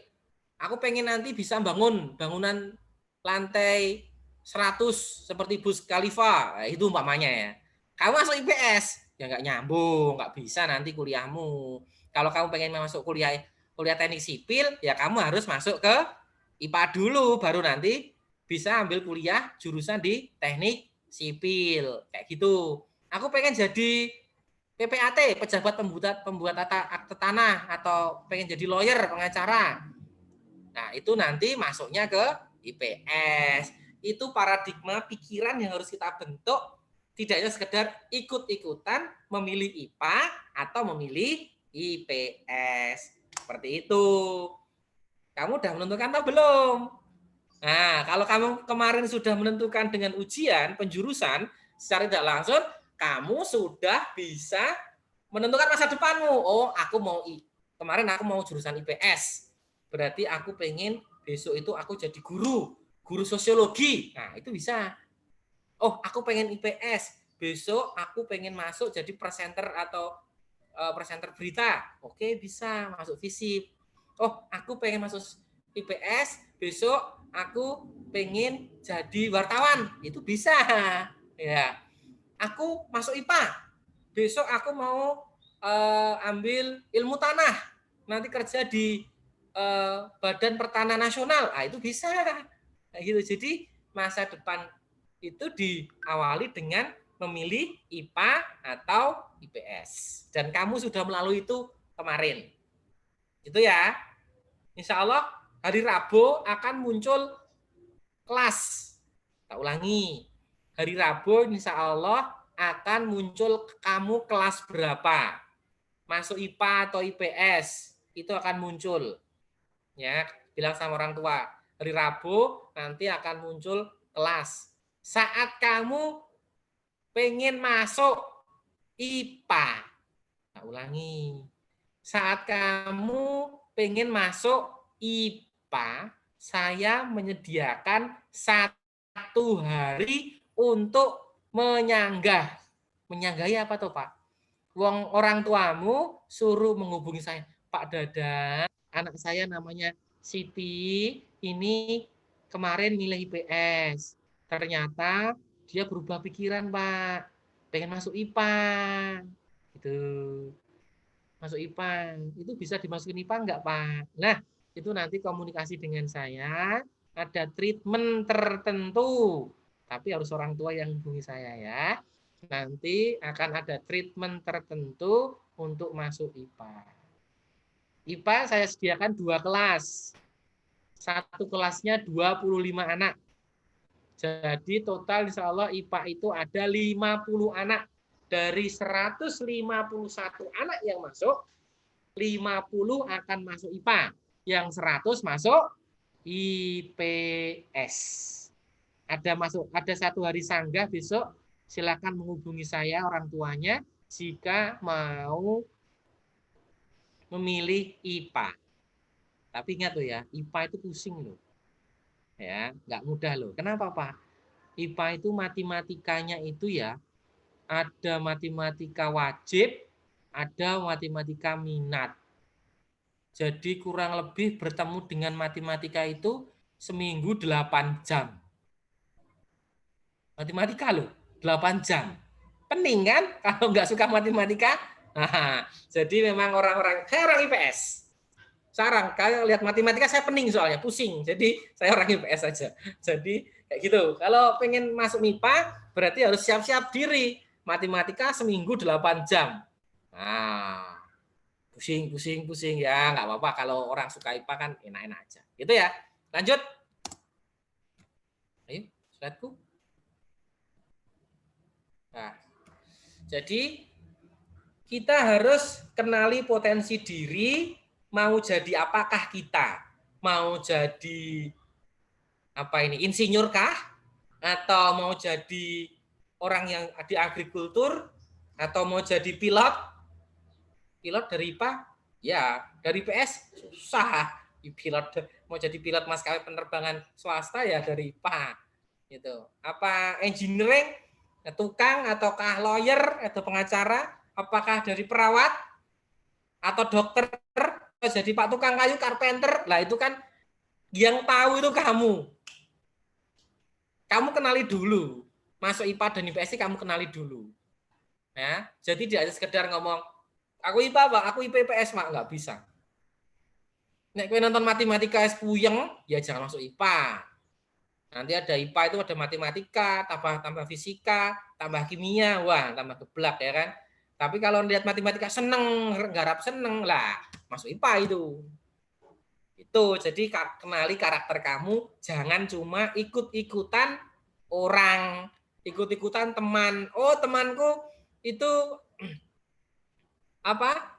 S3: Aku pengen nanti bisa bangun bangunan lantai 100 seperti Burj Khalifa. Itu umpamanya ya. Kamu masuk IPS, ya nggak nyambung, nggak bisa nanti kuliahmu. Kalau kamu pengen masuk kuliah teknik sipil, ya kamu harus masuk ke IPA dulu, baru nanti bisa ambil kuliah jurusan di teknik sipil. Kayak gitu. Aku pengen jadi PPAT, pejabat pembuat akte tanah, atau pengen jadi lawyer, pengacara. Nah, itu nanti masuknya ke IPS. Itu paradigma pikiran yang harus kita bentuk, tidak hanya sekedar ikut-ikutan memilih IPA atau memilih IPS. Seperti itu. Kamu udah menentukan atau belum? Nah, kalau kamu kemarin sudah menentukan dengan ujian penjurusan, secara tidak langsung kamu sudah bisa menentukan masa depanmu. Oh, kemarin aku mau jurusan IPS. Berarti aku pengen besok itu aku jadi guru sosiologi. Nah, itu bisa. Oh, aku pengen IPS. Besok aku pengen masuk jadi presenter atau presenter berita. Oke, bisa masuk FISIP. Oh, aku pengen masuk IPS, besok aku pengen jadi wartawan. Itu bisa. Ya. Aku masuk IPA. Besok aku mau ambil ilmu tanah. Nanti kerja di Badan Pertanahan Nasional. Ah, itu bisa. Nah, gitu. Jadi masa depan itu diawali dengan memilih IPA atau IPS. Dan kamu sudah melalui itu kemarin. Itu ya. Insya Allah hari Rabu akan muncul kelas. Tak ulangi. Hari Rabu insya Allah akan muncul kamu kelas berapa. Masuk IPA atau IPS. Itu akan muncul. Ya, bilang sama orang tua. Hari Rabu nanti akan muncul kelas. Saat kamu pengen masuk IPA. Nah, ulangi. Saat kamu pengen masuk IPA, saya menyediakan 1 hari untuk menyanggah. Menyanggah apa tuh, Pak? Orang tuamu suruh menghubungi saya. Pak Dadang, anak saya namanya Siti, ini kemarin nilai IPS. Ternyata dia berubah pikiran, Pak. Pengen masuk IPA. Gitu. Masuk IPA. Itu bisa dimasukin IPA enggak, Pak? Nah, itu nanti komunikasi dengan saya. Ada treatment tertentu. Tapi harus orang tua yang hubungi saya ya. Nanti akan ada treatment tertentu untuk masuk IPA. IPA saya sediakan 2 kelas. Satu kelasnya 25 anak. Jadi total insya Allah IPA itu ada 50 anak. Dari 151 anak yang masuk, 50 akan masuk IPA. Yang 100 masuk IPS. Ada 1 hari sanggah besok, silakan menghubungi saya orang tuanya jika mau memilih IPA. Tapi ingat tuh ya, IPA itu pusing loh. Ya, nggak mudah loh. Kenapa, Pak? IPA itu matematikanya itu ya, ada matematika wajib, ada matematika minat. Jadi kurang lebih bertemu dengan matematika itu seminggu 8 jam. Matematika loh, 8 jam. Pening kan kalau nggak suka matematika? Nah, jadi memang orang-orang, saya orang IPS. Sarang, kalau lihat matematika saya pening soalnya, pusing. Jadi saya orang IPS saja. Jadi kayak gitu. Kalau pengen masuk MIPA, berarti harus siap-siap diri. Matematika seminggu 8 jam. Nah, pusing ya, nggak apa-apa kalau orang suka IPA kan enak-enak aja. Gitu ya. Lanjut. Ayo, slide-ku. Nah, jadi kita harus kenali potensi diri, mau jadi apakah kita? Mau jadi apa ini? Insinyur kah? Atau mau jadi orang yang di agrikultur? Atau mau jadi pilot? Pilot dari IPA? Ya, dari PS susah. Pilot mau jadi pilot maskapai penerbangan swasta ya dari IPA. Gitu. Apa engineering, tukang ataukah lawyer atau pengacara, apakah dari perawat atau dokter, atau jadi pak tukang kayu, carpenter. Lah itu kan yang tahu itu kamu. Kamu kenali dulu. Masuk IPA dan IPS kamu kenali dulu. Ya, jadi tidak sekedar ngomong aku IPA, Pak, aku IPS, Mak, nggak bisa. Nek kowe nonton matematika es puyeng, ya jangan masuk IPA. Nanti ada IPA itu ada matematika, tambah fisika, tambah kimia, wah tambah geblak ya kan. Tapi kalau lihat matematika seneng, garap seneng lah, masuk IPA itu. Itu jadi kenali karakter kamu, jangan cuma ikut-ikutan orang, ikut-ikutan teman. Oh temanku itu apa?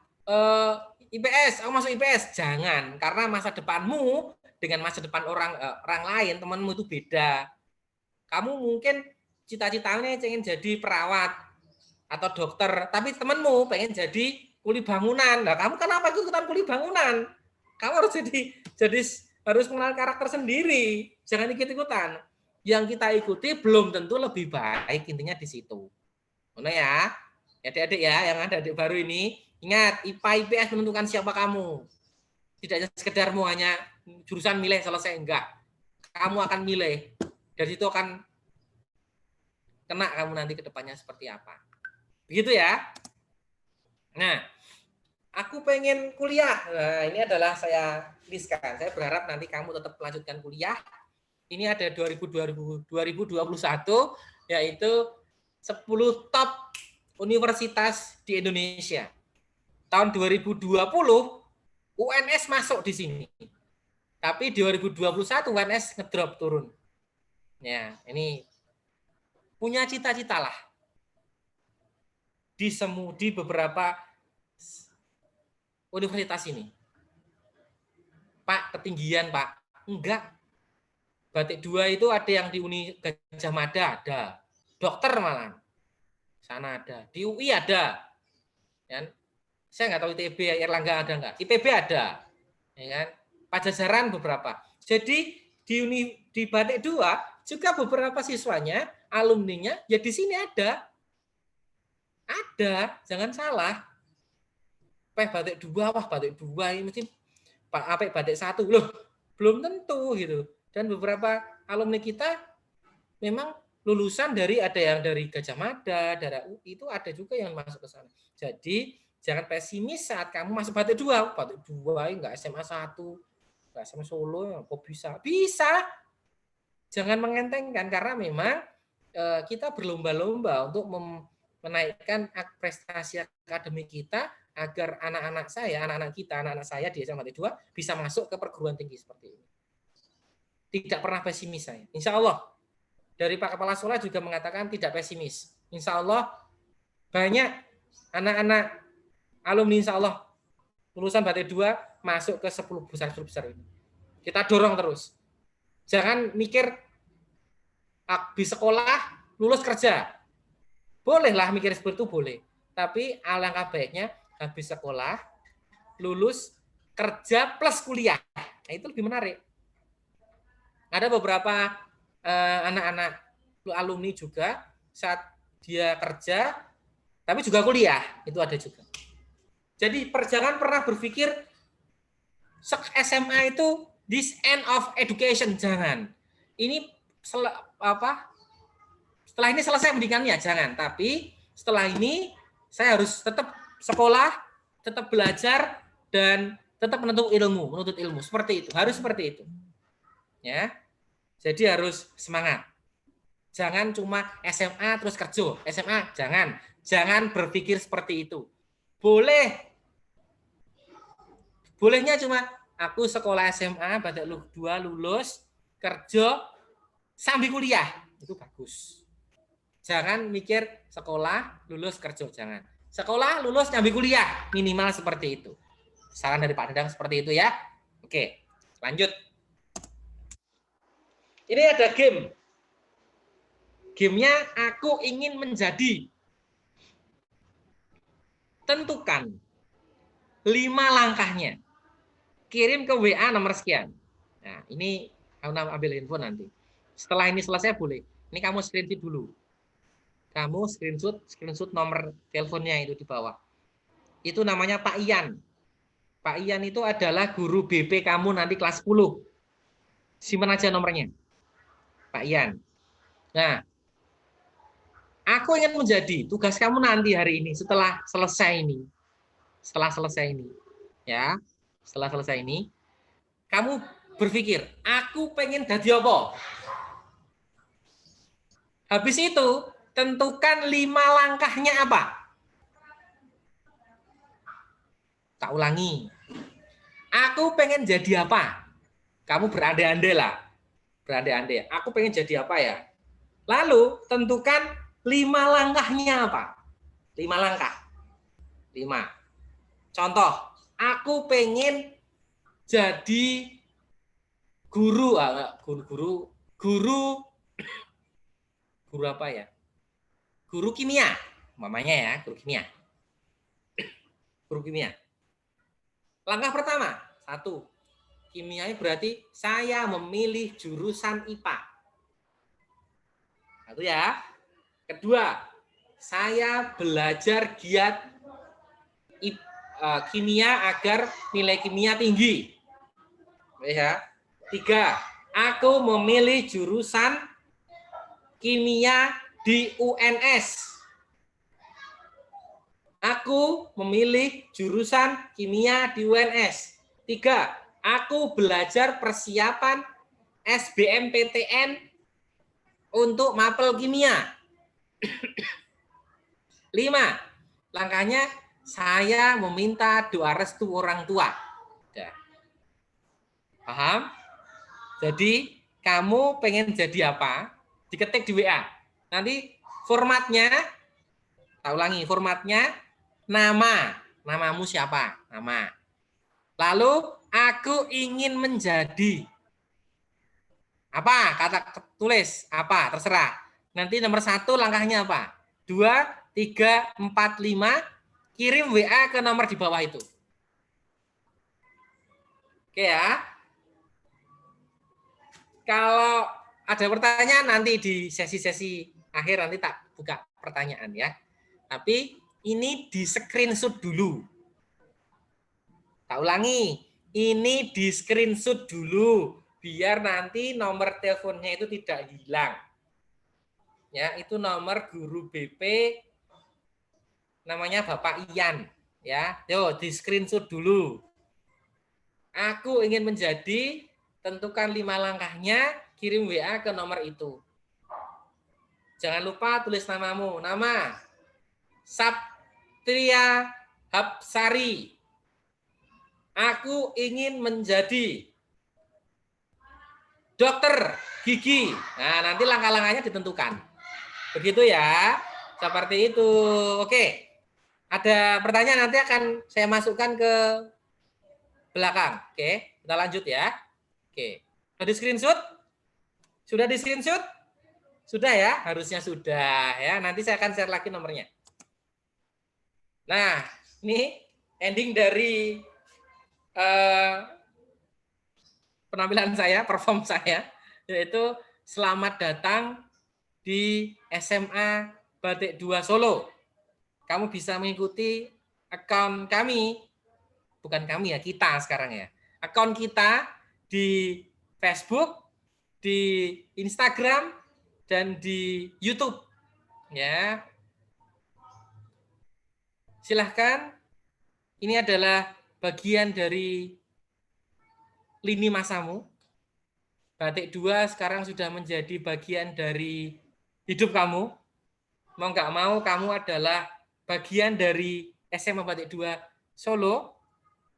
S3: IPS, aku masuk IPS, jangan, karena masa depanmu dengan masa depan orang lain, temanmu itu beda. Kamu mungkin cita-citanya ingin jadi perawat atau dokter, tapi temanmu pengen jadi kuli bangunan. Nah, kamu kenapa ikutan kuli bangunan? Kamu harus jadi harus mengenal karakter sendiri, jangan ikut-ikutan. Yang kita ikuti belum tentu lebih baik, intinya di situ. Mana ya? Adik-adik ya, yang ada adik baru ini, ingat IPA IPS menentukan siapa kamu. Tidak sekedar mau hanya jurusan milih selesai, enggak. Kamu akan milih. Dari situ akan kena kamu nanti ke depannya seperti apa. Begitu ya. Nah, aku pengen kuliah. Nah, ini adalah saya listkan. Saya berharap nanti kamu tetap melanjutkan kuliah. Ini ada 2021, yaitu 10 top universitas di Indonesia. Tahun 2020 UNS masuk di sini. Tapi 2021 UNS ngedrop turun. Ya, ini punya cita-cita lah. Di beberapa universitas ini. Pak, ketinggian, Pak. Enggak. Batik 2 itu ada yang di Uni Gajah Mada ada. Dokter malah. Sana ada. Di UI ada. Ya. Saya nggak tahu ITB, Erlangga ada nggak? IPB ada. Ya kan? Pajajaran beberapa. Jadi di Batik 2 juga beberapa siswanya, alumninya ya di sini ada. Ada, jangan salah. Batik 2, wah Batik 2 ini mesti Pak Batik 1 loh. Belum tentu gitu. Dan beberapa alumni kita memang lulusan dari ada yang dari Gajah Mada, dari UI itu ada juga yang masuk ke sana. Jadi jangan pesimis saat kamu masuk Batik 2. Batik 2 enggak SMA 1, enggak SMA Solo, kok bisa? Bisa. Jangan mengentengkan karena memang kita berlomba-lomba untuk menaikkan prestasi akademik kita agar anak-anak saya di SMA 2 bisa masuk ke perguruan tinggi seperti ini. Tidak pernah pesimis saya. Insya Allah. Dari Pak Kepala Sekolah juga mengatakan tidak pesimis. Insya Allah banyak anak-anak alumni insya Allah lulusan Batik 2 masuk ke 10 besar ini. Kita dorong terus. Jangan mikir habis sekolah lulus kerja. Bolehlah mikir seperti itu boleh. Tapi alangkah baiknya habis sekolah lulus kerja plus kuliah. Nah, itu lebih menarik. Ada beberapa anak-anak alumni juga saat dia kerja tapi juga kuliah, itu ada juga. Jadi jangan pernah berpikir SMA itu this end of education, jangan. Ini setelah ini selesai pendidikannya, jangan. Tapi setelah ini saya harus tetap sekolah, tetap belajar, dan tetap menuntut ilmu. Seperti itu, harus seperti itu. Ya, jadi harus semangat. Jangan cuma SMA terus kerja, SMA, jangan berpikir seperti itu. Bolehnya cuma aku sekolah SMA, batik 2 lulus, kerja, sambil kuliah, itu bagus. Jangan mikir sekolah, lulus, kerja, jangan. Sekolah, lulus, nyambi kuliah, minimal seperti itu. Saran dari Pak Dadang seperti itu ya. Oke, lanjut. Ini ada game. Gamenya aku ingin menjadi. Tentukan 5 langkahnya. Kirim ke WA nomor sekian. Nah, ini kamu ambil handphone nanti. Setelah ini selesai boleh. Ini kamu screenshot dulu. Kamu screenshot nomor teleponnya itu di bawah. Itu namanya Pak Ian. Pak Ian itu adalah guru BP kamu nanti kelas 10. Simpan aja nomornya. Pak Ian. Nah, aku ingin menjadi tugas kamu nanti hari ini setelah selesai ini. Setelah selesai ini, kamu berpikir, aku pengen jadi apa? Habis itu, tentukan 5 langkahnya apa? Tak ulangi. Aku pengen jadi apa? Kamu berandai-andai lah. Berandai-andai. Aku pengen jadi apa ya? Lalu, tentukan 5 langkahnya apa? 5 langkah. 5. Contoh, aku pengen jadi guru apa ya? Guru kimia, mamanya ya, guru kimia. Guru kimia. Langkah pertama, 1. Kimia berarti saya memilih jurusan IPA. 1 ya. Kedua, saya belajar giat kimia agar nilai kimia tinggi. Ya. 3, aku memilih jurusan kimia di UNS. Aku memilih jurusan kimia di UNS. 3, aku belajar persiapan SBMPTN untuk mapel kimia. 5, langkahnya saya meminta doa restu orang tua. Paham? Jadi kamu pengen jadi apa? Diketik di WA. Nanti formatnya, tak ulangi, formatnya namamu siapa? Nama. Lalu aku ingin menjadi apa? Kata tulis apa? Terserah. Nanti nomor 1 langkahnya apa? 2, 3, 4, 5. Kirim WA ke nomor di bawah itu. Oke ya. Kalau ada pertanyaan nanti di sesi-sesi akhir nanti tak buka pertanyaan ya. Tapi ini di screenshot dulu. Tak ulangi, ini di screenshot dulu biar nanti nomor teleponnya itu tidak hilang. Ya, itu nomor guru BP namanya Bapak Ian ya. Yo, di screenshot dulu. Aku ingin menjadi, tentukan 5 langkahnya, kirim WA ke nomor itu. Jangan lupa tulis namamu. Nama Saptria Hapsari. Aku ingin menjadi dokter gigi. Nah, nanti langkah-langkahnya ditentukan. Begitu ya. Seperti itu. Oke. Ada pertanyaan nanti akan saya masukkan ke belakang. Oke, kita lanjut ya. Oke. Sudah di screenshot? Sudah di screenshot? Sudah ya? Harusnya sudah ya. Nanti saya akan share lagi nomornya. Nah, ini ending dari penampilan saya, perform saya, yaitu selamat datang di SMA Batik 2 Solo. Kamu bisa mengikuti account kami, bukan kami ya, kita sekarang ya. akun kita di Facebook, di Instagram, dan di YouTube. Ya, silahkan. Ini adalah bagian dari lini masamu. Batik 2 sekarang sudah menjadi bagian dari hidup kamu. Mau nggak mau, kamu adalah bagian dari SMA Batik 2 Solo.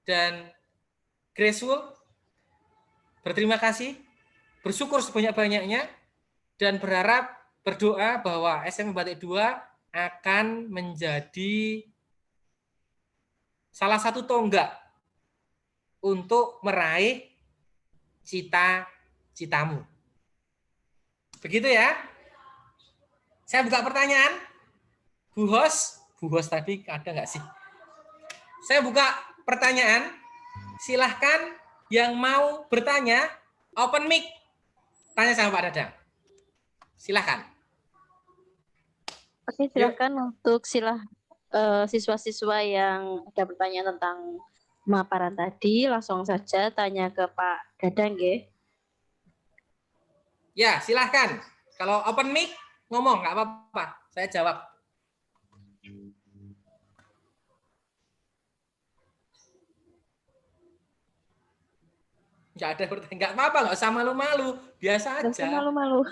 S3: Dan Graceful berterima kasih, bersyukur sebanyak-banyaknya, dan berdoa bahwa SMA Batik 2 akan menjadi salah satu tonggak untuk meraih cita-citamu. Begitu ya. Saya buka pertanyaan. Bu Host tadi ada nggak sih? Saya buka pertanyaan. Silahkan yang mau bertanya, open mic. Tanya sama Pak Dadang. Silahkan.
S1: Oke, silahkan untuk siswa-siswa yang ada pertanyaan tentang pemaparan tadi, langsung saja tanya ke Pak Dadang, ya.
S3: Ya, silahkan. Kalau open mic, ngomong, nggak apa-apa. Saya jawab. Nggak ada pertanyaan. Nggak apa-apa, nggak usah malu-malu. Biasa aja.
S1: Nggak usah malu-malu.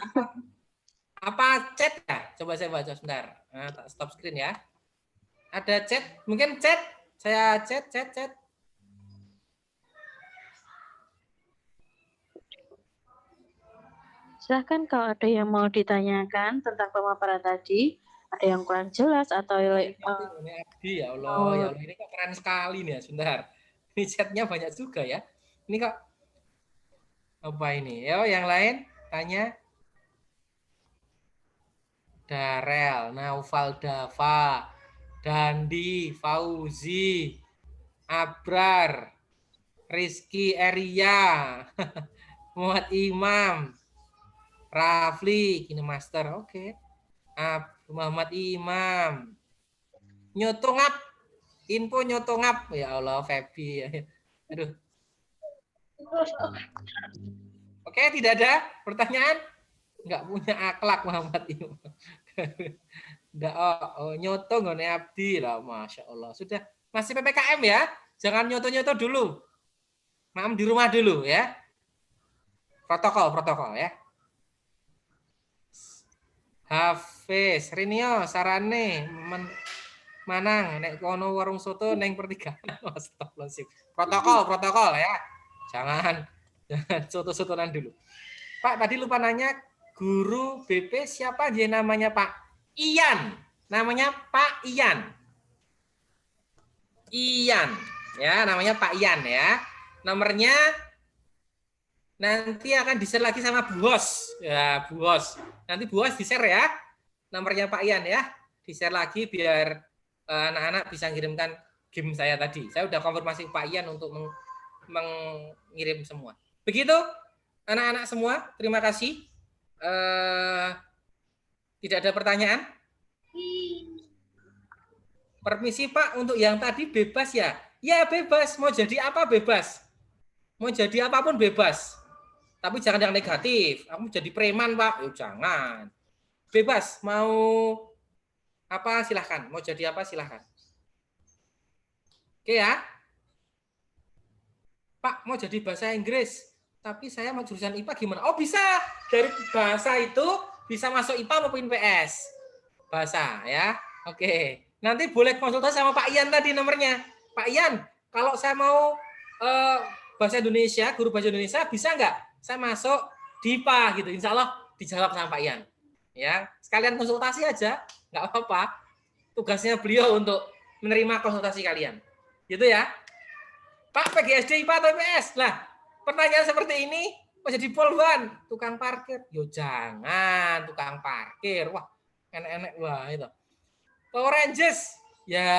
S3: Apa chat ya? Coba saya baca sebentar. Nah, stop screen ya. Ada chat? Mungkin chat? Saya chat.
S1: Silahkan kalau ada yang mau ditanyakan tentang pemaparan tadi, ada yang kurang jelas atau
S3: Abdi, ya Allah, ini kok keren sekali nih ya. Sebentar. Ini chatnya banyak juga ya. Ini kok apa ini? Yo, yang lain tanya. Darel, Naufal Dava, Dandi, Fauzi, Abrar, Rizky Eria, Muhammad Imam, Rafli, Kini Master, oke. Muhammad Imam, Nyotongap, info Nyotongap, ya Allah, Febi, aduh. Oke, tidak ada pertanyaan? Nggak punya akhlak Muhammad Imam. Nggak, nyoto nggone abdi lah, Masya Allah. Sudah, masih PPKM ya, jangan nyoto-nyoto dulu. Maam di rumah dulu ya. Protokol ya. Hafiz, Rinio, Sarane, Manang, nek kono warung soto neng pertigaan. Astagfirullahaladzim. Protokol ya. Jangan soto-sotonan dulu. Pak, tadi lupa nanya, guru BP siapa dia namanya Pak? Ian. Namanya Pak Ian. Ya, namanya Pak Ian ya. Nomornya nanti akan di-share lagi sama Bu Hos. Ya, Bu Hos. Nanti Bu Hos di-share ya. Nomornya Pak Ian ya. Di-share lagi biar anak-anak bisa ngirimkan game saya tadi. Saya udah konfirmasi Pak Ian untuk mengirim semua. Begitu anak-anak semua, terima kasih. Tidak ada pertanyaan? Permisi Pak, untuk yang tadi bebas ya? Ya bebas, mau jadi apa bebas. Mau jadi apapun bebas. Tapi jangan yang negatif. Kamu jadi preman Pak, jangan. Bebas, mau apa silahkan. Mau jadi apa silahkan. Oke ya. Pak, mau jadi bahasa Inggris. Tapi saya mau jurusan IPA gimana? Oh bisa, dari bahasa itu bisa masuk IPA maupun PS. Bahasa ya. Oke. Nanti boleh konsultasi sama Pak Ian tadi nomornya. Pak Ian, kalau saya mau bahasa Indonesia, guru bahasa Indonesia, bisa nggak saya masuk di IPA gitu? Insya Allah dijawab sama Pak Ian. Ya, sekalian konsultasi aja, nggak apa-apa. Tugasnya beliau untuk menerima konsultasi kalian. Gitu ya. Pak, PGSD IPA atau IPS? Lah, pertanyaan seperti ini mau jadi polwan, tukang parkir. Yo jangan, tukang parkir. Wah, enak-enak wah itu. Power Rangers. Ya,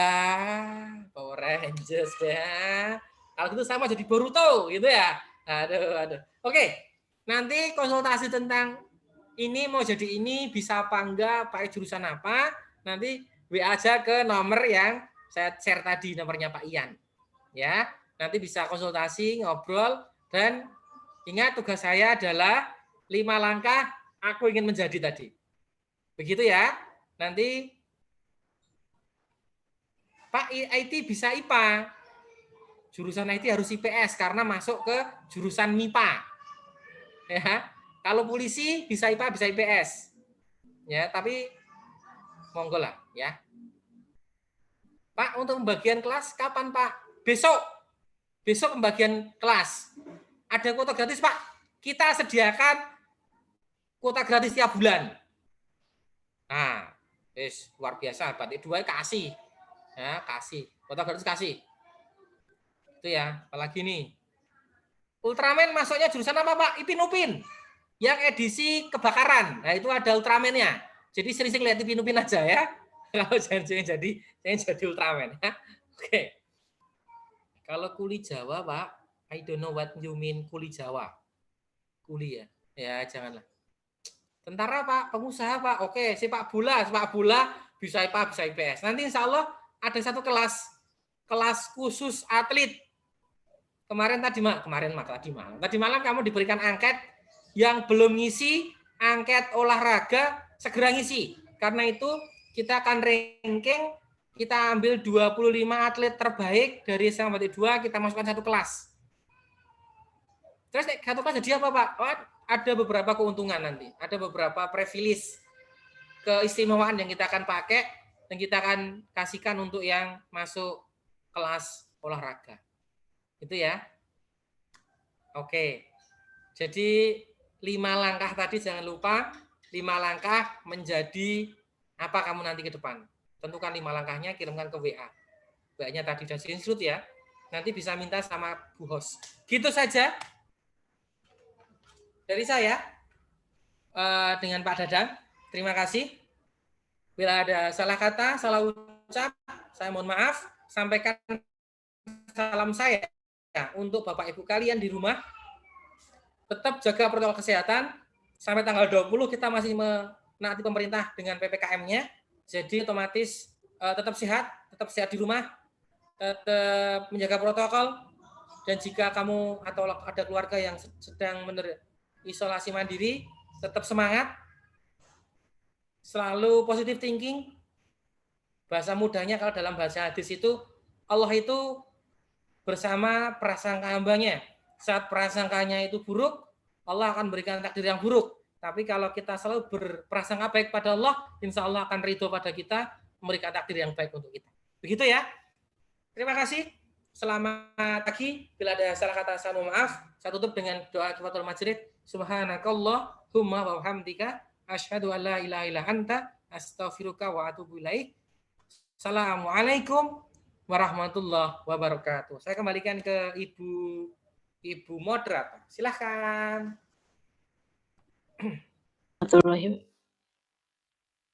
S3: Power Rangers ya. Kalau gitu sama jadi Boruto gitu ya. Aduh. Oke. Nanti konsultasi tentang ini mau jadi ini bisa apa enggak, pakai jurusan apa, nanti WA aja ke nomor yang saya share tadi, nomornya Pak Ian. Ya. Nanti bisa konsultasi, ngobrol, dan ingat tugas saya adalah 5 langkah aku ingin menjadi tadi. Begitu ya. Nanti Pak IT bisa IPA. Jurusan IT harus IPS karena masuk ke jurusan MIPA. Ya. Kalau polisi bisa IPA, bisa IPS. Ya, tapi monggo lah ya. Pak, untuk pembagian kelas kapan, Pak? Besok. Besok pembagian kelas. Ada kuota gratis, Pak. Kita sediakan kuota gratis tiap bulan. Nah, luar biasa. Batik 2 kasih. Ya, kasih. Kuota gratis kasih. Itu ya, apalagi nih. Ultraman masuknya jurusan apa, Pak? Ipin Upin. Yang edisi kebakaran. Nah, itu ada Ultraman-nya. Jadi sering-sering lihat Ipin Upin aja ya. Kalau jangan jadi Ultraman ya. Oke. Kalau kuli Jawa, Pak, I don't know what you mean kuli Jawa. Kuli ya. Ya, janganlah. Tentara, Pak, pengusaha, Pak. Oke, sepak bola bisa IPA, bisa IPS. Nanti insya Allah ada satu kelas khusus atlet. Tadi malam kamu diberikan angket yang belum ngisi angket olahraga segera ngisi. Karena itu kita akan ranking, kita ambil 25 atlet terbaik dari SMA Batik 2, kita masukkan satu kelas. Terus satu kelas jadi apa, Pak? Oh, ada beberapa keuntungan nanti, ada beberapa privilege keistimewaan yang kita akan pakai dan kita akan kasihkan untuk yang masuk kelas olahraga. Itu ya. Oke. Jadi 5 langkah tadi jangan lupa, 5 langkah menjadi apa kamu nanti ke depan. Tentukan 5 langkahnya, kirimkan ke WA. WA-nya tadi sudah screenshot ya. Nanti bisa minta sama Bu Host. Gitu saja dari saya dengan Pak Dadang. Terima kasih. Bila ada salah kata, salah ucap, saya mohon maaf. Sampaikan salam saya untuk Bapak Ibu kalian di rumah. Tetap jaga protokol kesehatan. Sampai tanggal 20 kita masih menaati pemerintah dengan PPKM-nya. Jadi otomatis tetap sehat di rumah, tetap menjaga protokol. Dan jika kamu atau ada keluarga yang sedang isolasi mandiri, tetap semangat, selalu positive thinking. Bahasa mudahnya kalau dalam bahasa hadis itu, Allah itu bersama prasangka hambanya. Saat prasangkanya itu buruk, Allah akan berikan takdir yang buruk. Tapi kalau kita selalu berprasangka baik pada Allah, insya Allah akan ridho pada kita, memberikan takdir yang baik untuk kita. Begitu ya. Terima kasih. Selamat pagi. Bila ada salah kata, saya mohon maaf. Saya tutup dengan doa kifatul majrid. Subhanakallahumma wa bihamdika asyhadu an la ilaha illa anta astaghfiruka wa atubu ilaik. Assalamualaikum warahmatullahi wabarakatuh. Saya kembalikan ke Ibu moderator. Silahkan.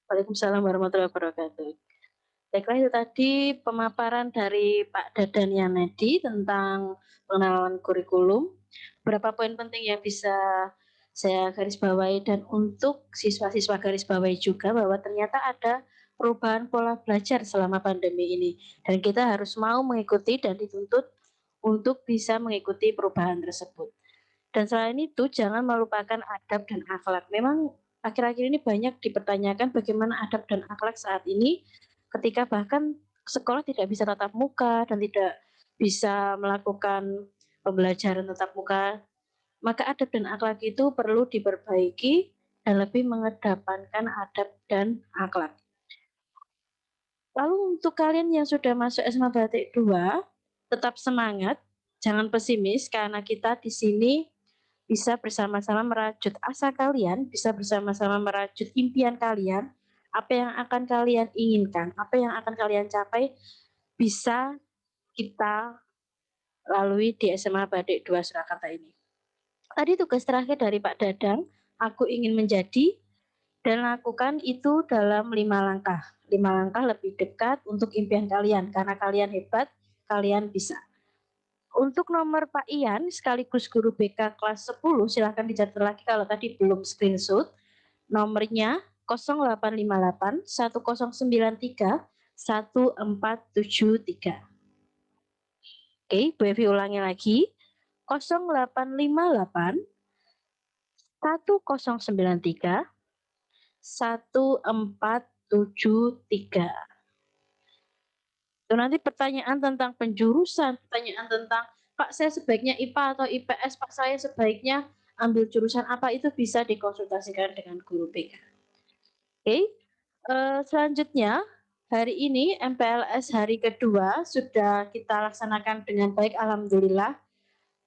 S1: Waalaikumsalam warahmatullahi wabarakatuh. Baiklah, itu tadi pemaparan dari Pak Dadan Yanedi tentang pengenalan kurikulum. Berapa poin penting yang bisa saya garis bawahi, dan untuk siswa-siswa garis bawahi juga bahwa ternyata ada perubahan pola belajar selama pandemi ini. Dan kita harus mau mengikuti dan dituntut untuk bisa mengikuti perubahan tersebut. Dan selain itu, jangan melupakan adab dan akhlak. Memang akhir-akhir ini banyak dipertanyakan bagaimana adab dan akhlak saat ini, ketika bahkan sekolah tidak bisa tatap muka dan tidak bisa melakukan pembelajaran tatap muka, maka adab dan akhlak itu perlu diperbaiki dan lebih mengedepankan adab dan akhlak. Lalu untuk kalian yang sudah masuk SMA Batik 2, tetap semangat, jangan pesimis, karena kita di sini bisa bersama-sama merajut asa kalian, bisa bersama-sama merajut impian kalian, apa yang akan kalian inginkan, apa yang akan kalian capai, bisa kita lalui di SMA Batik 2 Surakarta ini. Tadi tugas terakhir dari Pak Dadang, aku ingin menjadi, dan lakukan itu dalam 5 langkah. 5 langkah lebih dekat untuk impian kalian, karena kalian hebat, kalian bisa. Untuk nomor Pak Ian, sekaligus guru BK kelas 10, silahkan dicatat lagi kalau tadi belum screenshot. Nomornya 0858 1093 1473. Oke, Bu Evi ulangi lagi. 0858 1093 1473. Itu nanti pertanyaan tentang penjurusan, pertanyaan tentang Pak saya sebaiknya IPA atau IPS, Pak saya sebaiknya ambil jurusan apa, itu bisa dikonsultasikan dengan guru BK. Oke, selanjutnya hari ini MPLS hari kedua sudah kita laksanakan dengan baik alhamdulillah,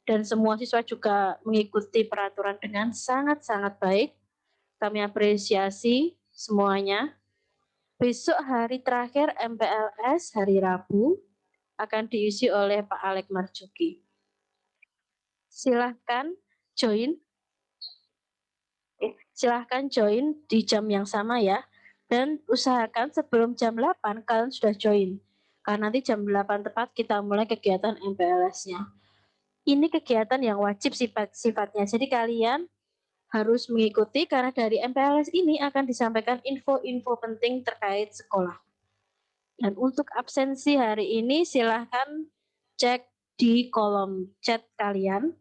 S1: dan semua siswa juga mengikuti peraturan dengan sangat-sangat baik. Kami apresiasi semuanya. Besok hari terakhir MPLS hari Rabu akan diisi oleh Pak Alek Marjuki. Silahkan join. Silahkan join di jam yang sama ya. Dan usahakan sebelum jam 8 kalian sudah join. Karena nanti jam 8 tepat kita mulai kegiatan MPLS-nya. Ini kegiatan yang wajib sifatnya. Jadi kalian harus mengikuti karena dari MPLS ini akan disampaikan info-info penting terkait sekolah. Dan untuk absensi hari ini silahkan cek di kolom chat kalian.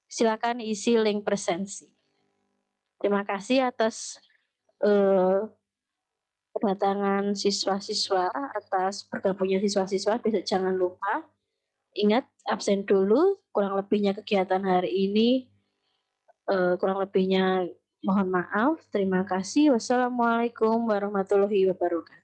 S1: Silahkan isi link presensi. Terima kasih atas kedatangan siswa-siswa, atas bergabungnya siswa-siswa. Besok jangan lupa, ingat absen dulu, kurang lebihnya kegiatan hari ini, kurang lebihnya mohon maaf. Terima kasih. Wassalamualaikum warahmatullahi wabarakatuh.